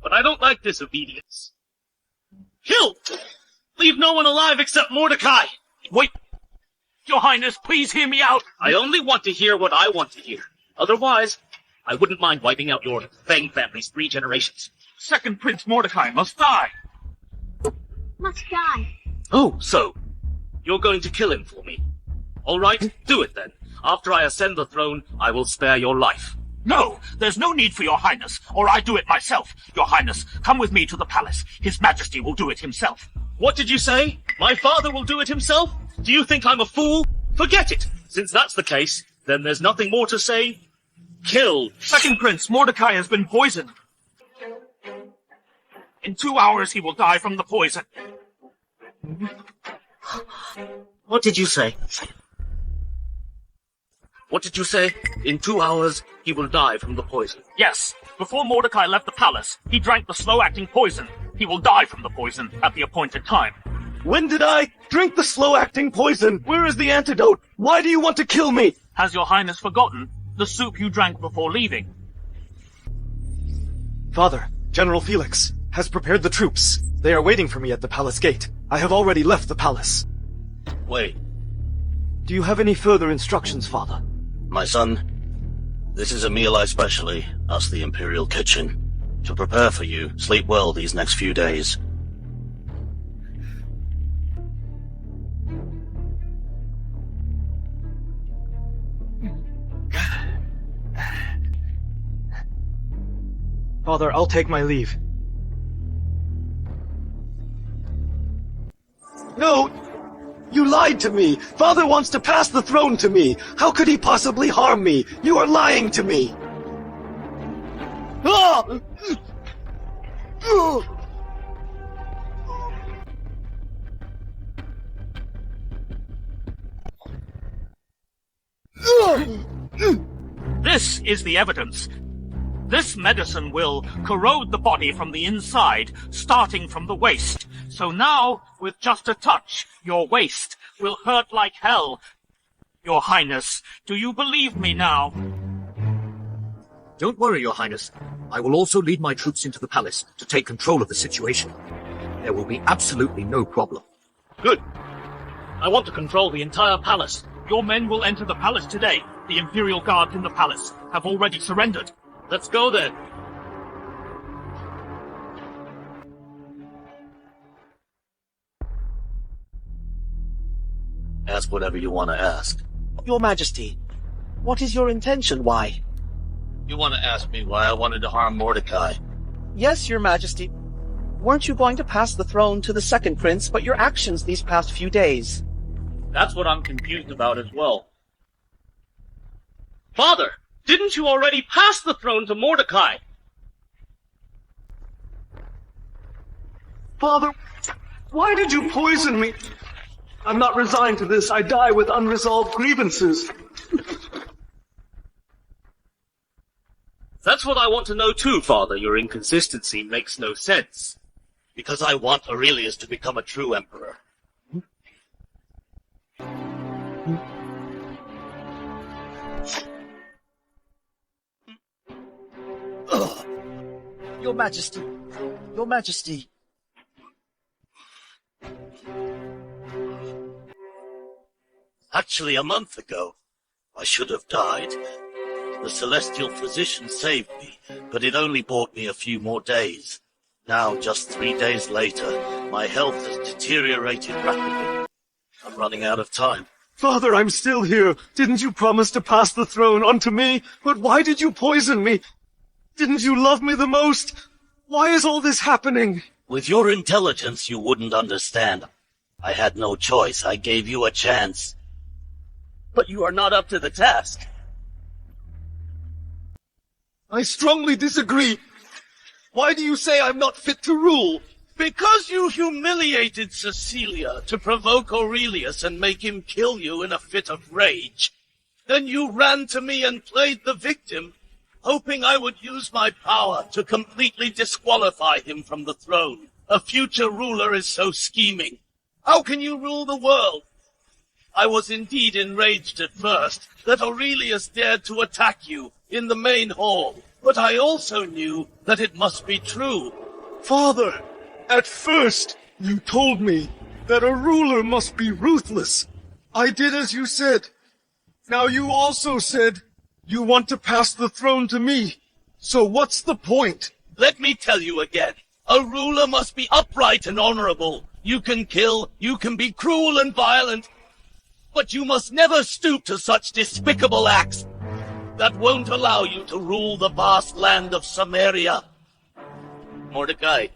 But I don't like disobedience. Kill! Leave no one alive except Mordecai! Wait! Your Highness, please hear me out! I only want to hear what I want to hear. Otherwise, I wouldn't mind wiping out your Fang family's 3 generations. Second Prince Mordecai must die! Must die. Oh, so you're going to kill him for me? All right, do it then. After I ascend the throne, I will spare your life. No, there's no need for your Highness, or I do it myself. Your Highness, come with me to the palace. His Majesty will do it himself. What did you say? My father will do it himself? Do you think I'm a fool? Forget it. Since that's the case, then there's nothing more to say. Kill. Second Prince Mordecai has been poisoned. In 2 hours he will die from the poison. What did you say? What did you say? In 2 hours, he will die from the poison. Yes. Before Mordecai left the palace, he drank the slow-acting poison. He will die from the poison at the appointed time. When did I drink the slow-acting poison? Where is the antidote? Why do you want to kill me? Has your Highness forgotten the soup you drank before leaving? Father, General Felix has prepared the troops. They are waiting for me at the palace gate. I have already left the palace. Wait. Do you have any further instructions, Father? My son, this is a meal I specially asked the Imperial kitchen to prepare for you. Sleep well these next few days. Father, I'll take my leave. No! You lied to me! Father wants to pass the throne to me! How could he possibly harm me? You are lying to me! This is the evidence. This medicine will corrode the body from the inside, starting from the waist. So now, with just a touch, your waist will hurt like hell. Your Highness, do you believe me now? Don't worry, Your Highness. I will also lead my troops into the palace to take control of the situation. There will be absolutely no problem. Good. I want to control the entire palace. Your men will enter the palace today. The Imperial guards in the palace have already surrendered. Let's go then. Ask whatever you want to ask. Your Majesty, what is your intention? Why? You want to ask me why I wanted to harm Mordecai? Yes, Your Majesty. Weren't you going to pass the throne to the second prince, but your actions these past few days? That's what I'm confused about as well. Father, didn't you already pass the throne to Mordecai? Father, why did you poison me? I'm not resigned to this. I die with unresolved grievances. That's what I want to know too, Father. Your inconsistency makes no sense. Because I want Aurelius to become a true emperor. Your Majesty, Your Majesty. Actually, a month ago, I should have died. The celestial physician saved me, but it only bought me a few more days. Now, just 3 days later, my health has deteriorated rapidly. I'm running out of time. Father, I'm still here. Didn't you promise to pass the throne onto me? But why did you poison me? Didn't you love me the most? Why is all this happening? With your intelligence, you wouldn't understand. I had no choice. I gave you a chance. But you are not up to the task. I strongly disagree. Why do you say I'm not fit to rule? Because you humiliated Cecilia to provoke Aurelius and make him kill you in a fit of rage. Then you ran to me and played the victim, hoping I would use my power to completely disqualify him from the throne. A future ruler is so scheming. How can you rule the world? I was indeed enraged at first that Aurelius dared to attack you in the main hall, but I also knew that it must be true. Father, at first you told me that a ruler must be ruthless. I did as you said. Now you also said you want to pass the throne to me. So what's the point? Let me tell you again. A ruler must be upright and honorable. You can kill, you can be cruel and violent, but you must never stoop to such despicable acts that won't allow you to rule the vast land of Samaria. Mordecai,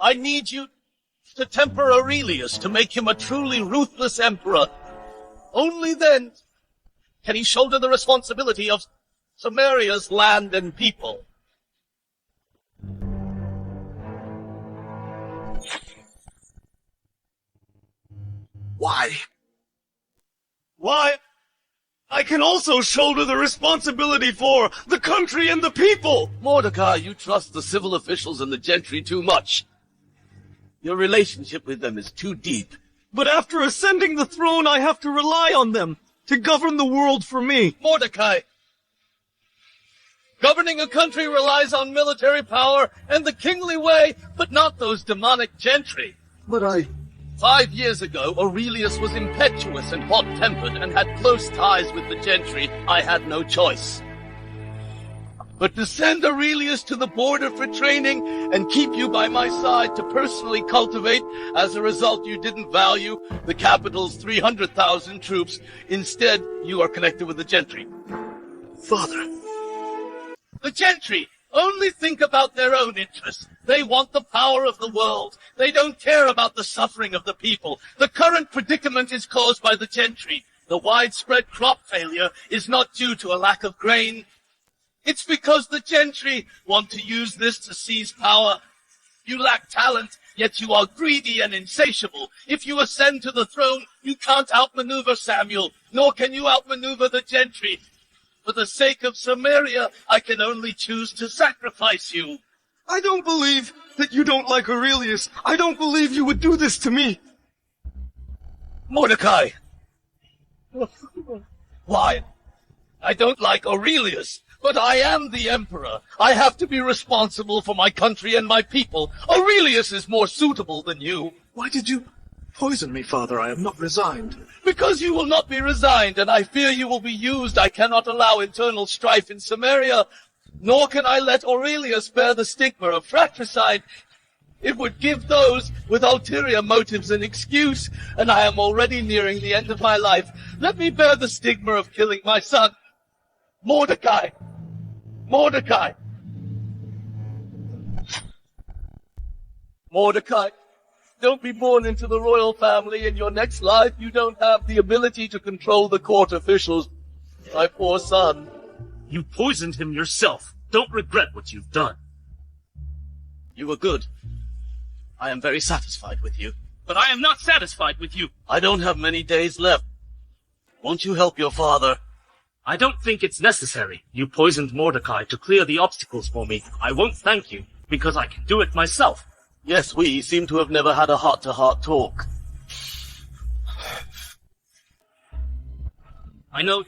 I need you to temper Aurelius to make him a truly ruthless emperor. Only then can he shoulder the responsibility of Samaria's land and people. Why? Why? I can also shoulder the responsibility for the country and the people! Mordecai, you trust the civil officials and the gentry too much. Your relationship with them is too deep. But after ascending the throne, I have to rely on them to govern the world for me. Mordecai, governing a country relies on military power and the kingly way, but not those demonic gentry. But 5 years ago, Aurelius was impetuous and hot-tempered and had close ties with the gentry. I had no choice but to send Aurelius to the border for training and keep you by my side to personally cultivate. As a result, you didn't value the capital's 300,000 troops. Instead, you are connected with the gentry. Father. The gentry only think about their own interests. They want the power of the world. They don't care about the suffering of the people. The current predicament is caused by the gentry. The widespread crop failure is not due to a lack of grain. It's because the gentry want to use this to seize power. You lack talent, yet you are greedy and insatiable. If you ascend to the throne, you can't outmaneuver Samuel, nor can you outmaneuver the gentry. For the sake of Samaria, I can only choose to sacrifice you. I don't believe that you don't like Aurelius. I don't believe you would do this to me. Mordecai! Why? I don't like Aurelius, but I am the emperor. I have to be responsible for my country and my people. Aurelius is more suitable than you. Why did you poison me, father? I am not resigned. Because you will not be resigned, and I fear you will be used. I cannot allow internal strife in Samaria, nor can I let Aurelius bear the stigma of fratricide. It would give those with ulterior motives an excuse, and I am already nearing the end of my life. Let me bear the stigma of killing my son. Mordecai! Mordecai! Mordecai, don't be born into the royal family. In your next life, you don't have the ability to control the court officials. My poor son. You poisoned him yourself. Don't regret what you've done. You were good. I am very satisfied with you. But I am not satisfied with you. I don't have many days left. Won't you help your father? I don't think it's necessary. You poisoned Mordecai to clear the obstacles for me. I won't thank you, because I can do it myself. Yes, we seem to have never had a heart-to-heart talk. I know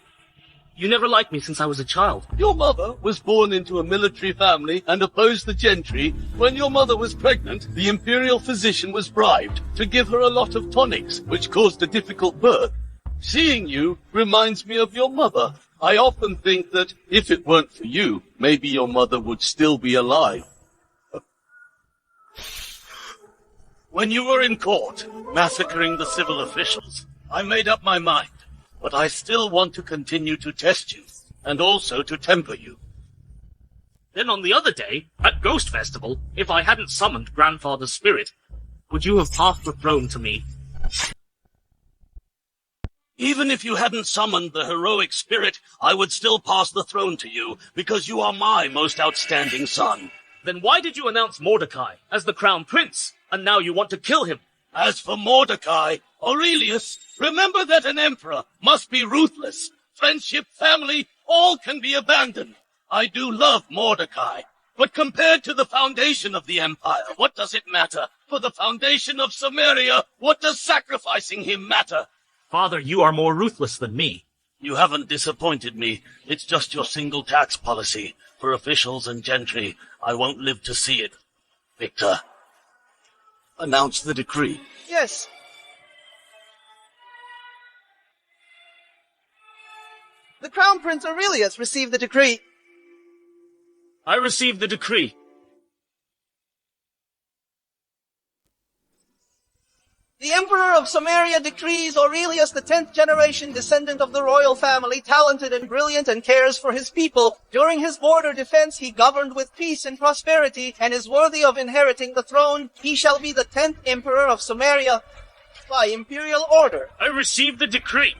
you never liked me since I was a child. Your mother was born into a military family and opposed the gentry. When your mother was pregnant, the imperial physician was bribed to give her a lot of tonics, which caused a difficult birth. Seeing you reminds me of your mother. I often think that if it weren't for you, maybe your mother would still be alive. When you were in court, massacring the civil officials, I made up my mind. But I still want to continue to test you, and also to temper you. Then on the other day, at Ghost Festival, if I hadn't summoned Grandfather's spirit, would you have passed the throne to me? Even if you hadn't summoned the heroic spirit, I would still pass the throne to you, because you are my most outstanding son. Then why did you announce Mordecai as the crown prince, and now you want to kill him? As for Mordecai, Aurelius, remember that an emperor must be ruthless. Friendship, family, all can be abandoned. I do love Mordecai, but compared to the foundation of the empire, what does it matter? For the foundation of Samaria, what does sacrificing him matter? Father, you are more ruthless than me. You haven't disappointed me. It's just your single tax policy. For officials and gentry, I won't live to see it. Victor, announce the decree. Yes. The Crown Prince Aurelius received the decree. I received the decree. The Emperor of Samaria decrees Aurelius, the 10th generation descendant of the royal family, talented and brilliant and cares for his people. During his border defense, he governed with peace and prosperity and is worthy of inheriting the throne. He shall be the 10th Emperor of Samaria by imperial order. I received the decree.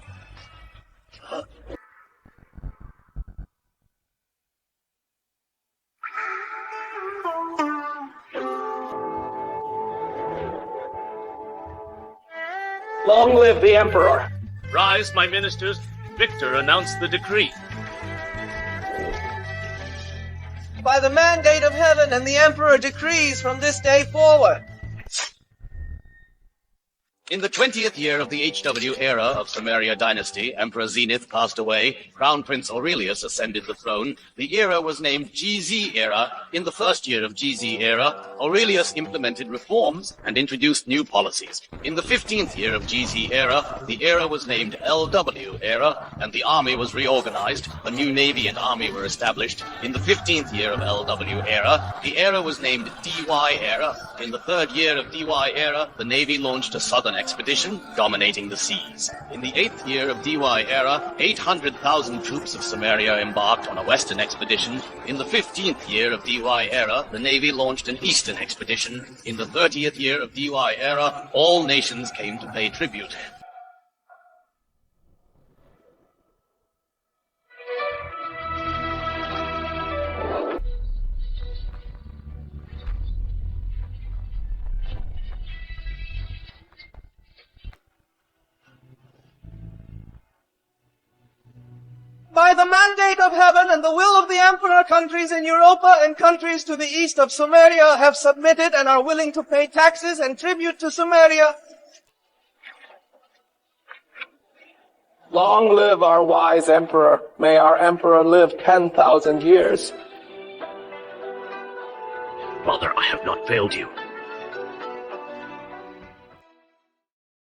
Long live the Emperor! Rise, my ministers. Victor announced the decree. By the mandate of heaven and the Emperor decrees from this day forward. In the 20th year of the HW era of Samaria dynasty, Emperor Zenith passed away, Crown Prince Aurelius ascended the throne. The era was named GZ era. In the first year of GZ era, Aurelius implemented reforms and introduced new policies. In the 15th year of GZ era, the era was named LW era, and the army was reorganized. A new navy and army were established. In the 15th year of LW era, the era was named DY era. In the third year of DY era, the navy launched a southern expedition, dominating the seas. In the 8th year of DY era, 800,000 troops of Samaria embarked on a western expedition. In the 15th year of DY era, the navy launched an eastern expedition. In the 30th year of DY era, all nations came to pay tribute. By the mandate of heaven and the will of the Emperor, countries in Europa and countries to the east of Sumeria have submitted and are willing to pay taxes and tribute to Sumeria. Long live our wise Emperor. May our Emperor live 10,000 years. Father, I have not failed you.